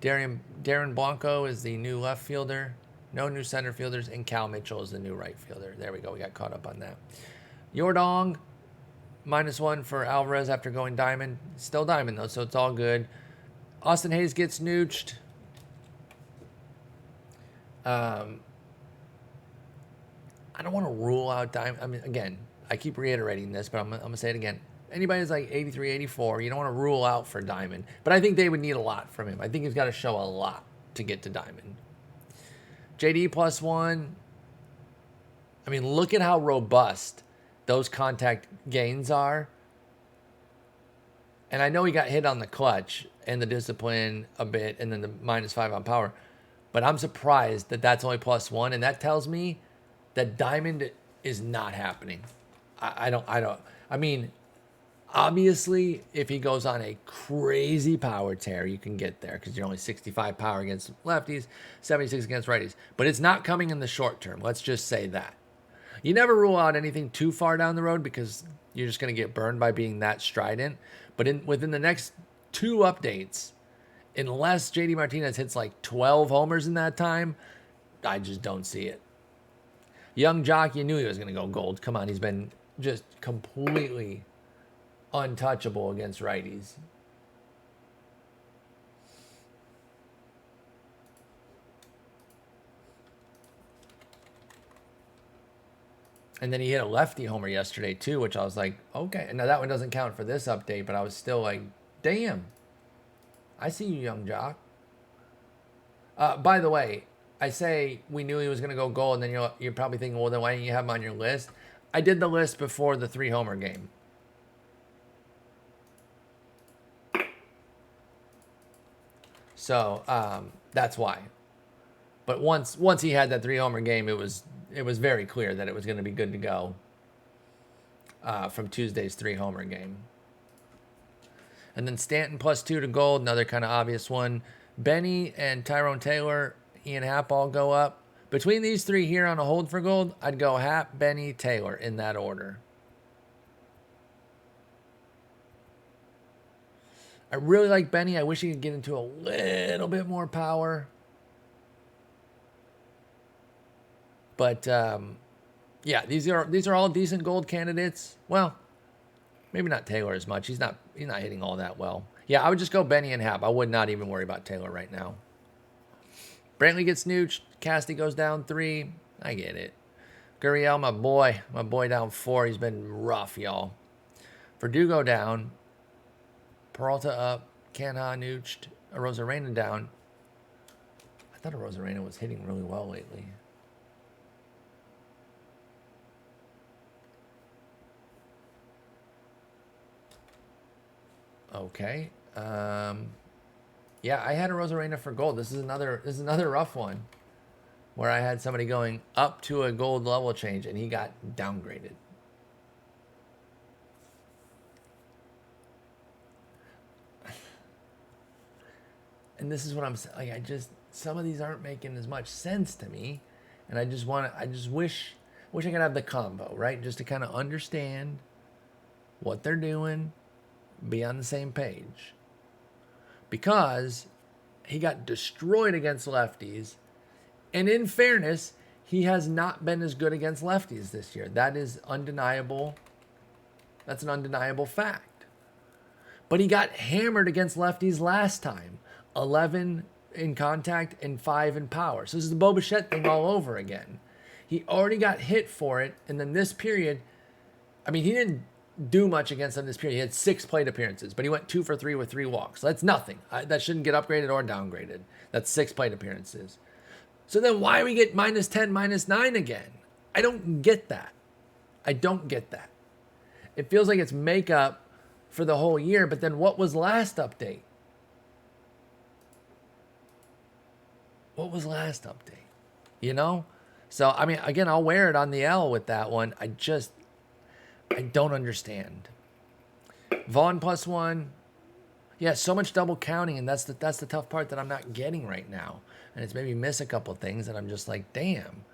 Darren Blanco is the new left fielder. No new center fielders, and Cal Mitchell is the new right fielder. There we go. We got caught up on that. Yordong, -1 for Alvarez after going diamond. Still diamond, though, so it's all good. Austin Hayes gets nooched. I don't want to rule out diamond. I mean, again, I keep reiterating this, but I'm going to say it again. Anybody who's like 83, 84, you don't want to rule out for diamond. But I think they would need a lot from him. I think he's got to show a lot to get to diamond. JD +1. I mean, look at how robust those contact gains are. And I know he got hit on the clutch and the discipline a bit, and then the -5 on power. But I'm surprised that that's only +1, and that tells me that diamond is not happening. I mean, obviously, if he goes on a crazy power tear, you can get there because you're only 65 power against lefties, 76 against righties. But it's not coming in the short term. Let's just say that. You never rule out anything too far down the road because you're just going to get burned by being that strident. But within the next 2 updates, unless JD Martinez hits like 12 homers in that time, I just don't see it. Young Jock, you knew he was going to go gold. Come on, he's been just completely untouchable against righties. And then he hit a lefty homer yesterday too, which I was like, okay. Now that one doesn't count for this update, but I was still like, damn. I see you, Young Jock. By the way, I say we knew he was going to go gold, and then you're probably thinking, well, then why didn't you have him on your list? I did the list before the 3-homer game. So that's why. But once he had that 3-homer game, it was very clear that it was going to be good to go from Tuesday's 3-homer game. And then Stanton +2 to gold, another kind of obvious one. Benny and Tyrone Taylor, Ian Happ all go up. Between these 3 here on a hold for gold, I'd go Happ, Benny, Taylor in that order. I really like Benny. I wish he could get into a little bit more power. But yeah, these are all decent gold candidates. Well, maybe not Taylor as much. He's not hitting all that well. Yeah, I would just go Benny and Hap. I would not even worry about Taylor right now. Brantley gets snooched. Casty goes down 3. I get it. Gurriel, my boy down 4. He's been rough, y'all. Verdugo down. Peralta up. Canha nooched. Arozarena down. I thought Arozarena was hitting really well lately. Okay. Yeah, I had Arozarena for gold. This is another rough one where I had somebody going up to a gold level change and he got downgraded. And this is what I'm saying. Like, some of these aren't making as much sense to me, and I just wish I could have the combo, right? Just to kind of understand what they're doing, be on the same page. Because he got destroyed against lefties, and in fairness, he has not been as good against lefties this year. That is undeniable. That's an undeniable fact. But he got hammered against lefties last time. 11 in contact and 5 in power. So this is the Bo Bichette thing all over again. He already got hit for it, and then this period, I mean, he didn't do much against them this period. He had 6 plate appearances, but he went 2 for 3 with 3 walks. That's nothing. That shouldn't get upgraded or downgraded. That's 6 plate appearances. So then why do we get -10, -9 again? I don't get that. I don't get that. It feels like it's makeup for the whole year, but then what was last update? What was last update? You know? So, I mean, again, I'll wear it on the L with that one. I don't understand. Vaughn +1. Yeah, so much double counting, and that's the tough part that I'm not getting right now. And it's made me miss a couple things, and I'm just like, damn.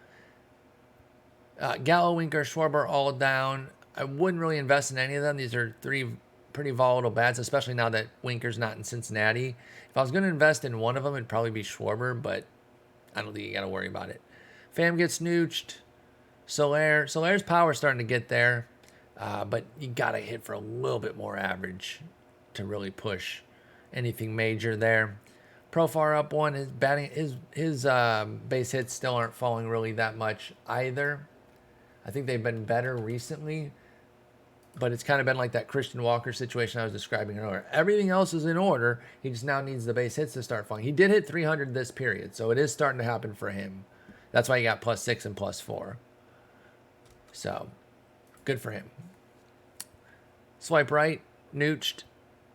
Gallo, Winker, Schwarber all down. I wouldn't really invest in any of them. These are 3 pretty volatile bats, especially now that Winker's not in Cincinnati. If I was going to invest in one of them, it'd probably be Schwarber, but I don't think you got to worry about it. Pham gets snooched. Soler's power's starting to get there, but you got to hit for a little bit more average to really push anything major there. Profar up 1. His batting, his base hits still aren't falling really that much either. I think they've been better recently, but it's kind of been like that Christian Walker situation I was describing earlier. Everything else is in order. He just now needs the base hits to start falling. He did hit 300 this period, so it is starting to happen for him. That's why he got +6 and +4. So, good for him. Swipe right, nooched.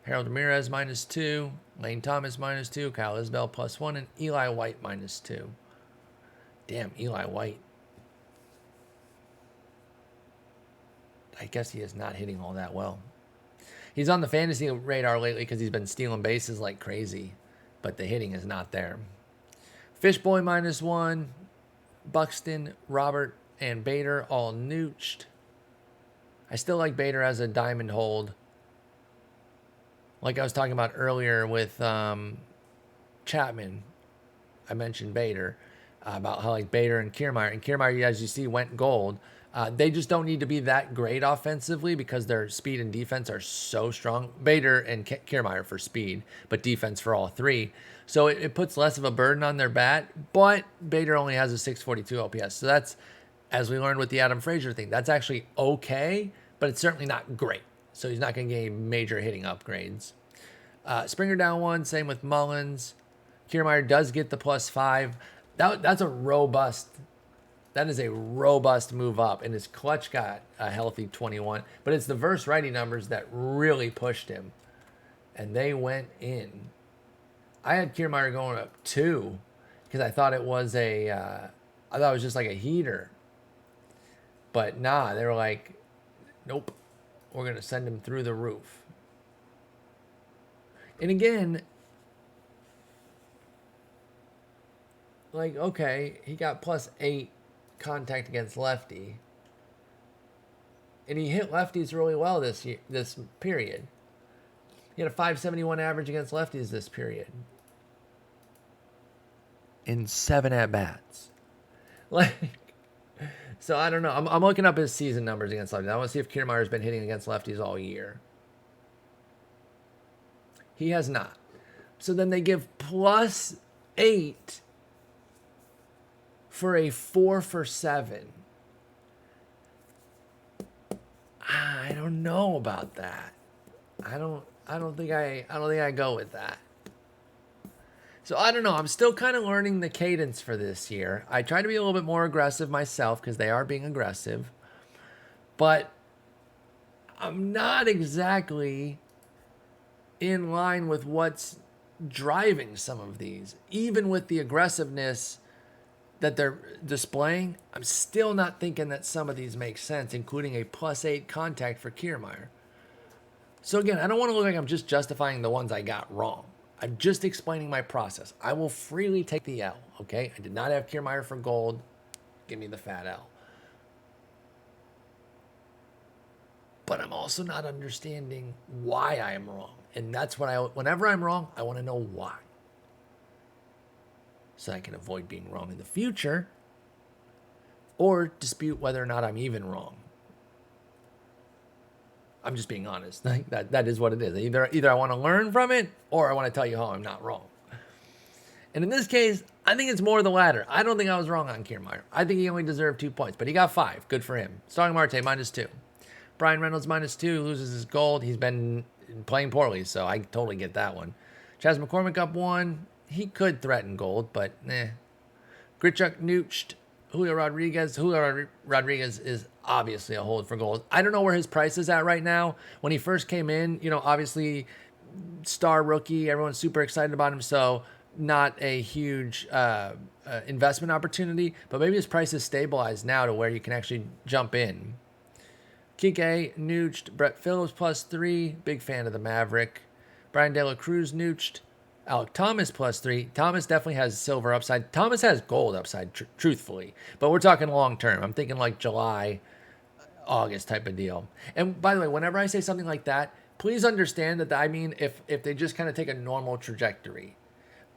Harold Ramirez -2. Lane Thomas -2. Kyle Isbell +1. And Eli White -2. Damn, Eli White. I guess he is not hitting all that well. He's on the fantasy radar lately because he's been stealing bases like crazy, but the hitting is not there. Fishboy -1. Buxton, Robert, and Bader all nooched. I still like Bader as a diamond hold. Like I was talking about earlier with Chapman, I mentioned Bader, about how like Bader and Kiermaier, as you see, went gold. They just don't need to be that great offensively because their speed and defense are so strong. Bader and Kiermaier for speed, but defense for all 3. So it puts less of a burden on their bat, but Bader only has a 642 OPS. So that's, as we learned with the Adam Frazier thing, that's actually okay, but it's certainly not great. So he's not going to get any major hitting upgrades. Springer down 1, same with Mullins. Kiermaier does get the +5. That's a robust. That is a robust move up, and his clutch got a healthy 21. But it's the verse righty numbers that really pushed him, and they went in. I had Kiermaier going up 2 because I thought it was I thought it was just like a heater. But nah, they were like, nope, we're gonna send him through the roof. And again, like, okay, he got +8 contact against lefty, and he hit lefties really well this period. He had a 571 average against lefties this period in 7 at-bats. Like, so I don't know. I'm looking up his season numbers against lefties. I want to see if Kiermaier's been hitting against lefties all year. He has not. So then they give +8 for a 4 for 7. I don't know about that. I don't think I go with that. So I don't know. I'm still kind of learning the cadence for this year. I try to be a little bit more aggressive myself because they are being aggressive. But I'm not exactly in line with what's driving some of these. Even with the aggressiveness that they're displaying, I'm still not thinking that some of these make sense, including a +8 contact for Kiermaier. So again, I don't want to look like I'm just justifying the ones I got wrong. I'm just explaining my process. I will freely take the L, okay? I did not have Kiermaier for gold. Give me the fat L. But I'm also not understanding why I am wrong. And that's what whenever I'm wrong, I want to know why. So I can avoid being wrong in the future or dispute whether or not I'm even wrong. I'm just being honest. That is what it is. Either I want to learn from it or I want to tell you how I'm not wrong. And in this case, I think it's more the latter. I don't think I was wrong on Kiermaier. I think he only deserved 2 points, but he got 5. Good for him. Starling Marte, -2. Brian Reynolds, -2. Loses his gold. He's been playing poorly, so I totally get that one. Chas McCormick up 1. He could threaten gold, but Grichuk nooched. Julio Rodriguez is obviously a hold for gold. I don't know where his price is at right now. When he first came in, obviously star rookie, everyone's super excited about him, so not a huge investment opportunity, but maybe his price is stabilized now to where you can actually jump in. Kike nooched. Brett Phillips +3. Big fan of the Maverick. Brian De La Cruz nooched. Alec Thomas +3. Thomas definitely has silver upside. Thomas has gold upside, truthfully. But we're talking long term. I'm thinking like July, August type of deal. And by the way, whenever I say something like that, please understand that I mean if they just kind of take a normal trajectory.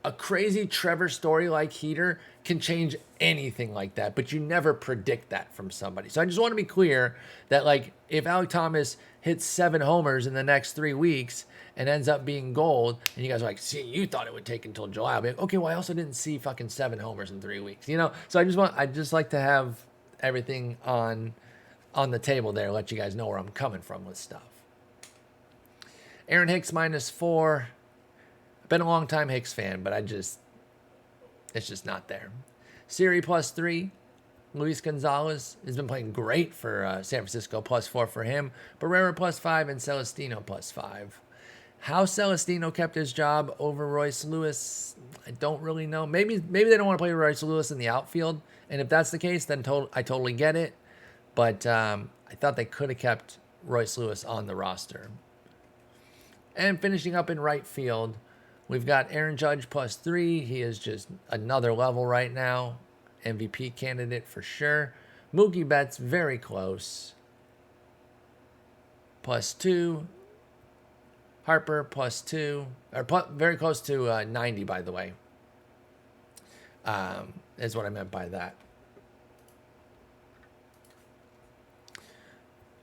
A crazy Trevor Story like heater can change anything like that, but you never predict that from somebody. So I just want to be clear that like if Alec Thomas hits 7 homers in the next 3 weeks and ends up being gold, and you guys are like, see, you thought it would take until July. I'll be like, okay, well, I also didn't see fucking 7 homers in 3 weeks, So I just like to have everything on the table there, let you guys know where I'm coming from with stuff. Aaron Hicks -4. Been a long time Hicks fan, but it's just not there. Siri +3. Luis Gonzalez has been playing great for San Francisco, +4 for him. Barrera +5 and Celestino +5. How Celestino kept his job over Royce Lewis, I don't really know. Maybe they don't want to play Royce Lewis in the outfield, and if that's the case, then I totally get it. But I thought they could have kept Royce Lewis on the roster. And finishing up in right field, we've got Aaron Judge +3. He is just another level right now. MVP candidate for sure. Mookie Betts, very close. +2. Harper +2. Very close to 90, by the way. Is what I meant by that.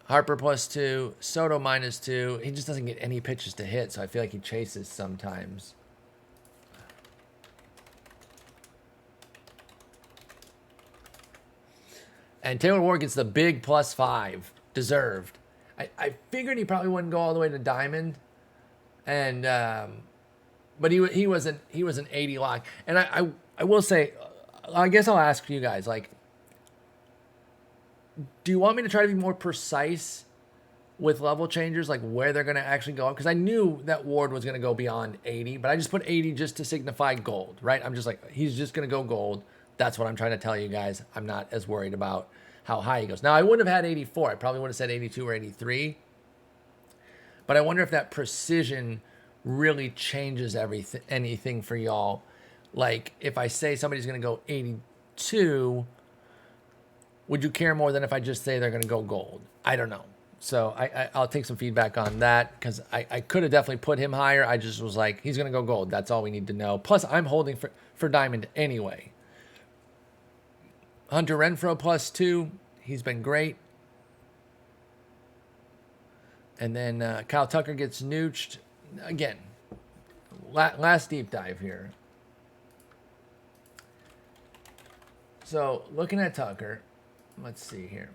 Harper +2. Soto -2. He just doesn't get any pitches to hit, so I feel like he chases sometimes. And Taylor Ward gets the big +5. Deserved. I figured he probably wouldn't go all the way to diamond. And but he was an 80 lock. And I will say, I guess I'll ask you guys, like, do you want me to try to be more precise with level changers, like where they're going to actually go up? Because I knew that Ward was going to go beyond 80, but I just put 80 just to signify gold, right? I'm just like, he's just going to go gold. That's what I'm trying to tell you guys. I'm not as worried about how high he goes. Now, I wouldn't have had 84. I probably would have said 82 or 83. But I wonder if that precision really changes anything for y'all. Like, if I say somebody's going to go 82, would you care more than if I just say they're going to go gold? I don't know. So I'll take some feedback on that, because I could have definitely put him higher. I just was like, he's going to go gold. That's all we need to know. Plus, I'm holding for diamond anyway. Hunter Renfroe +2. He's been great. And then Kyle Tucker gets nooched. Again, last deep dive here. So looking at Tucker, let's see here.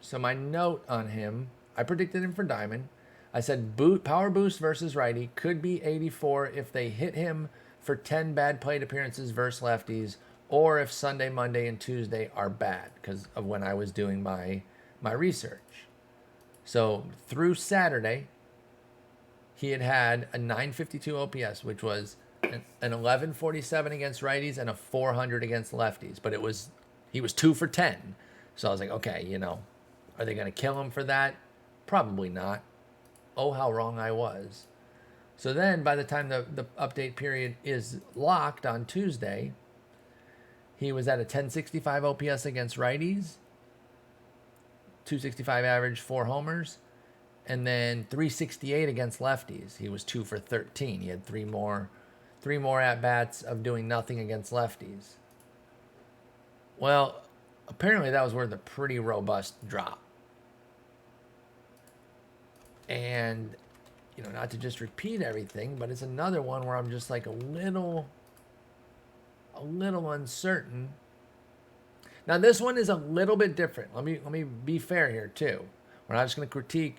So my note on him, I predicted him for diamond. I said power boost versus righty could be 84 if they hit him for 10 bad plate appearances versus lefties, or if Sunday, Monday, and Tuesday are bad because of when I was doing my research. So through Saturday, he had a 952 OPS, which was an 1147 against righties and a 400 against lefties. But he was 2 for 10. So I was like, okay, are they going to kill him for that? Probably not. Oh, how wrong I was. So then by the time the update period is locked on Tuesday, he was at a 1065 OPS against righties, 265 average, 4 homers, and then 368 against lefties. He was 2 for 13. He had three more at-bats of doing nothing against lefties. Well, apparently that was worth a pretty robust drop. And, not to just repeat everything, but it's another one where I'm just like a little uncertain. Now this one is a little bit different. Let me be fair here too. We're not just going to critique,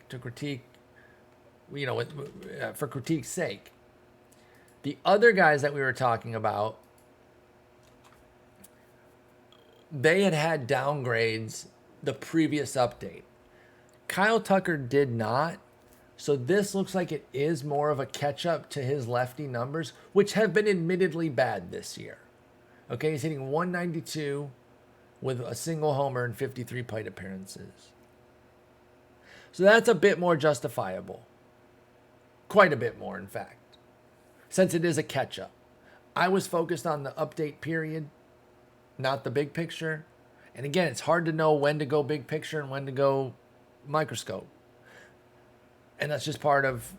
for critique's sake. The other guys that we were talking about, they had downgrades the previous update. Kyle Tucker did not. So this looks like it is more of a catch-up to his lefty numbers, which have been admittedly bad this year. Okay, he's hitting 192 with a single homer and 53 plate appearances. So that's a bit more justifiable. Quite a bit more, in fact, since it is a catch-up. I was focused on the update period, not the big picture. And again, it's hard to know when to go big picture and when to go microscope. And that's just part of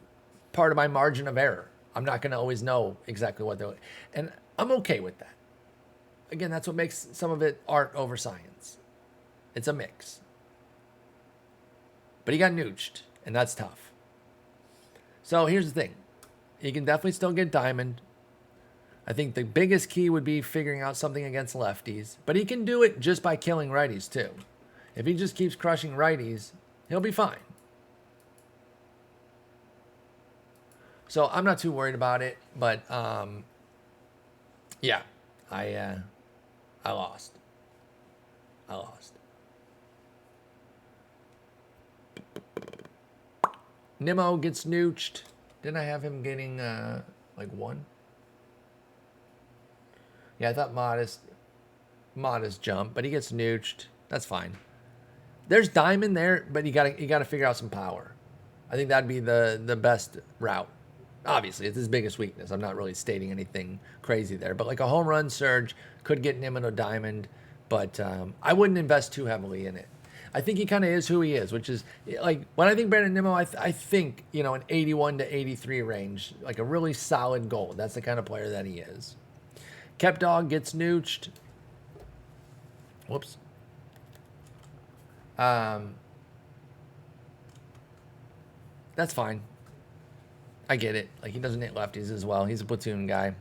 my margin of error. I'm not going to always know exactly what they're... And I'm okay with that. Again, that's what makes some of it art over science. It's a mix. But he got nooched, and that's tough. So here's the thing. He can definitely still get diamond. I think the biggest key would be figuring out something against lefties. But he can do it just by killing righties, too. If he just keeps crushing righties, he'll be fine. So I'm not too worried about it, but yeah, I lost. Nimmo gets nooched. Didn't I have him getting like 1? Yeah, I thought modest jump, but he gets nooched. That's fine. There's diamond there, but you gotta figure out some power. I think that'd be the best route. Obviously, it's his biggest weakness. I'm not really stating anything crazy there. But like a home run surge could get Nimmo a diamond. But I wouldn't invest too heavily in it. I think he kind of is who he is, which is like when I think Brandon Nimmo, I think, an 81 to 83 range, like a really solid gold. That's the kind of player that he is. Kept Dog gets nooched. Whoops. That's fine. I get it. Like, he doesn't hit lefties as well. He's a platoon guy.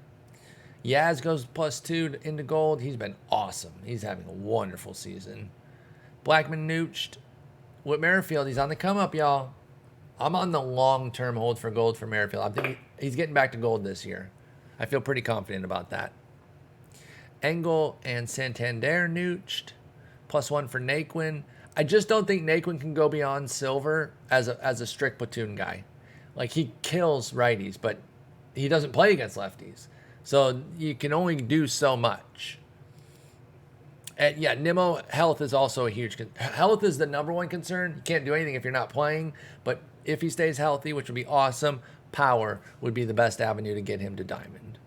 Yaz goes +2 into gold. He's been awesome. He's having a wonderful season. Blackman nooched. With Merrifield, he's on the come up, y'all. I'm on the long-term hold for gold for Merrifield. I think he's getting back to gold this year. I feel pretty confident about that. Engel and Santander nooched. +1 for Naquin. I just don't think Naquin can go beyond silver as a strict platoon guy. Like, he kills righties, but he doesn't play against lefties. So you can only do so much. And yeah, Nimmo, health is also a huge... Health is the number one concern. You can't do anything if you're not playing. But if he stays healthy, which would be awesome, power would be the best avenue to get him to diamond.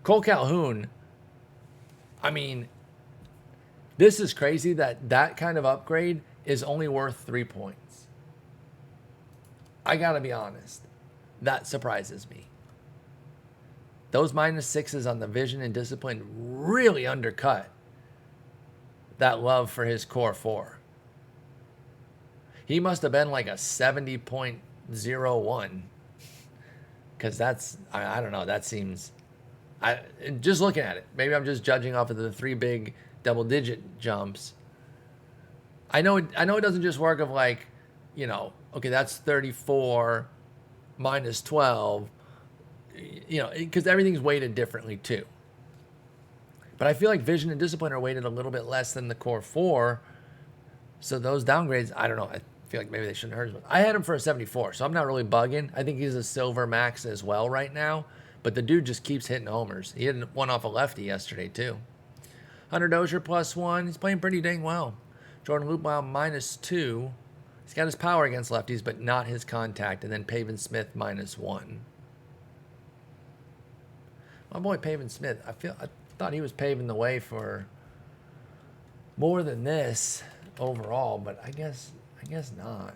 Cole Calhoun, I mean, this is crazy that kind of upgrade is only worth 3 points. I gotta be honest. That surprises me. Those -6s on the vision and discipline really undercut that love for his core 4. He must have been like a 70.01. because I don't know. That seems, just looking at it. Maybe I'm just judging off of the 3 big double-digit jumps. I know it doesn't just work of like, okay, that's 34 minus 12, because everything's weighted differently too. But I feel like vision and discipline are weighted a little bit less than the core 4. So those downgrades, I don't know. I feel like maybe they shouldn't hurt as much. I had him for a 74, so I'm not really bugging. I think he's a silver max as well right now. But the dude just keeps hitting homers. He hit one off a lefty yesterday too. Hunter Dozier +1. He's playing pretty dang well. Jordan Luplow -2. He's got his power against lefties, but not his contact. And then Pavin Smith -1. My boy Pavin Smith, I thought he was paving the way for more than this overall, but I guess not.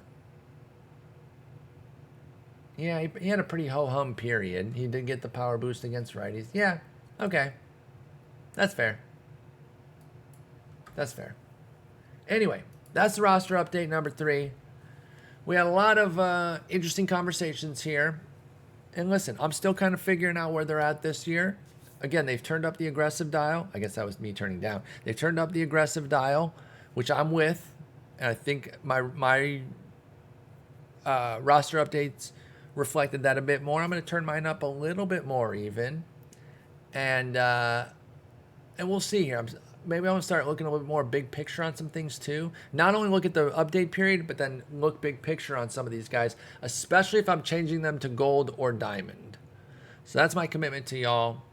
Yeah, he had a pretty ho-hum period. He did get the power boost against righties. Yeah, okay. That's fair. That's fair. Anyway, that's the roster update number 3. We had a lot of interesting conversations here. And listen, I'm still kind of figuring out where they're at this year. Again, they've turned up the aggressive dial. I guess that was me turning down. They've turned up the aggressive dial, which I'm with. And I think my roster updates reflected that a bit more. I'm going to turn mine up a little bit more even. And we'll see here. Maybe I'm going to start looking a little bit more big picture on some things too. Not only look at the update period, but then look big picture on some of these guys, especially if I'm changing them to gold or diamond. So that's my commitment to y'all.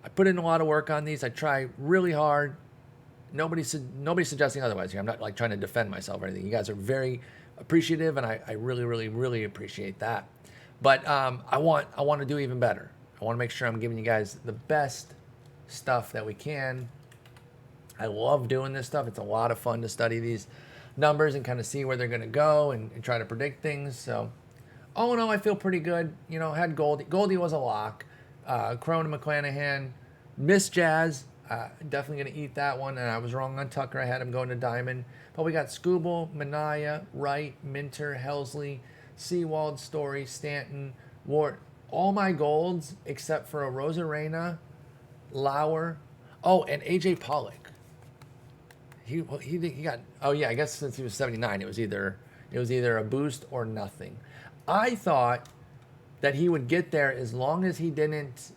I put in a lot of work on these. I try really hard. Nobody's suggesting otherwise here. I'm not like trying to defend myself or anything. You guys are very appreciative, and I really, really, really appreciate that. But I want to do even better. I want to make sure I'm giving you guys the best stuff that we can. I love doing this stuff. It's a lot of fun to study these numbers and kind of see where they're going to go and try to predict things. So all in all, I feel pretty good. Had Goldie. Goldie was a lock. Crone and McClanahan. Miss Jazz. Definitely going to eat that one. And I was wrong on Tucker. I had him going to Diamond. But we got Skubal, Minaya, Wright, Minter, Helsley, Seawald, Story, Stanton, Ward. All my golds except for a Rosarena, Lauer. Oh, and AJ Pollock. He got, oh yeah, I guess since he was 79, it was either a boost or nothing. I thought that he would get there as long as he didn't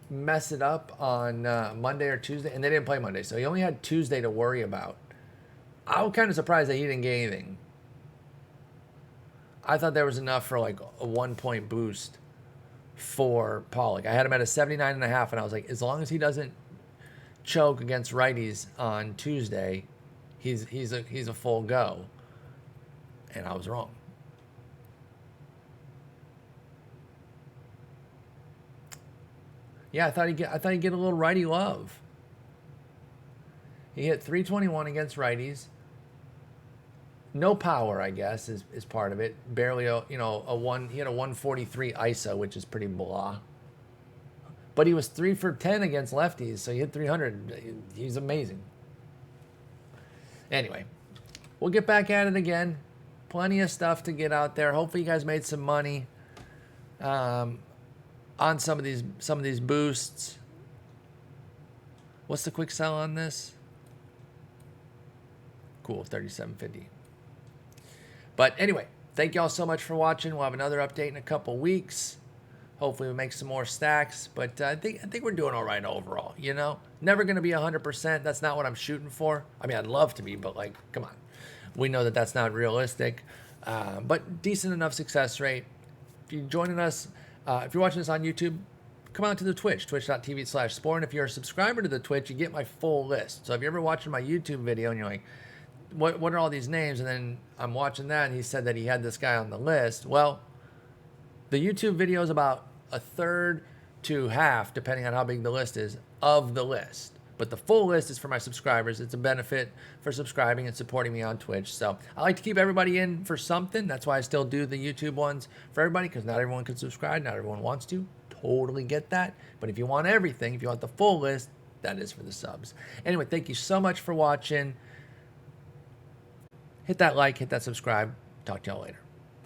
mess it up on Monday or Tuesday, and they didn't play Monday, so he only had Tuesday to worry about. I was kind of surprised that he didn't get anything. I thought there was enough for like a 1-point boost for Pollock. I had him at a 79.5, and I was like, as long as he doesn't choke against righties on Tuesday, he's a full go. And I was wrong. Yeah, I thought he'd get a little righty love. He hit 321 against righties. No power, I guess, is part of it. Barely he had a 143 ISO, which is pretty blah. But he was 3 for 10 against lefties, so he hit 300. He's amazing. Anyway, we'll get back at it again. Plenty of stuff to get out there. Hopefully you guys made some money on some of these boosts. What's the quick sell on this? Cool, 37.50. But anyway, thank y'all so much for watching. We'll have another update in a couple weeks. Hopefully we'll make some more stacks, but I think we're doing all right overall, Never going to be 100%. That's not what I'm shooting for. I mean, I'd love to be, but come on. We know that that's not realistic, but decent enough success rate. If you're joining us, if you're watching this on YouTube, come out to the Twitch, twitch.tv/sport. And if you're a subscriber to the Twitch, you get my full list. So if you're ever watching my YouTube video and you're like, what are all these names? And then I'm watching that, and he said that he had this guy on the list. Well, the YouTube video is about a third to half, depending on how big the list is, of the list. But the full list is for my subscribers. It's a benefit for subscribing and supporting me on Twitch. So I like to keep everybody in for something. That's why I still do the YouTube ones for everybody, because not everyone can subscribe. Not everyone wants to. Totally get that. But if you want everything, if you want the full list, that is for the subs. Anyway, thank you so much for watching. Hit that like, hit that subscribe. Talk to y'all later.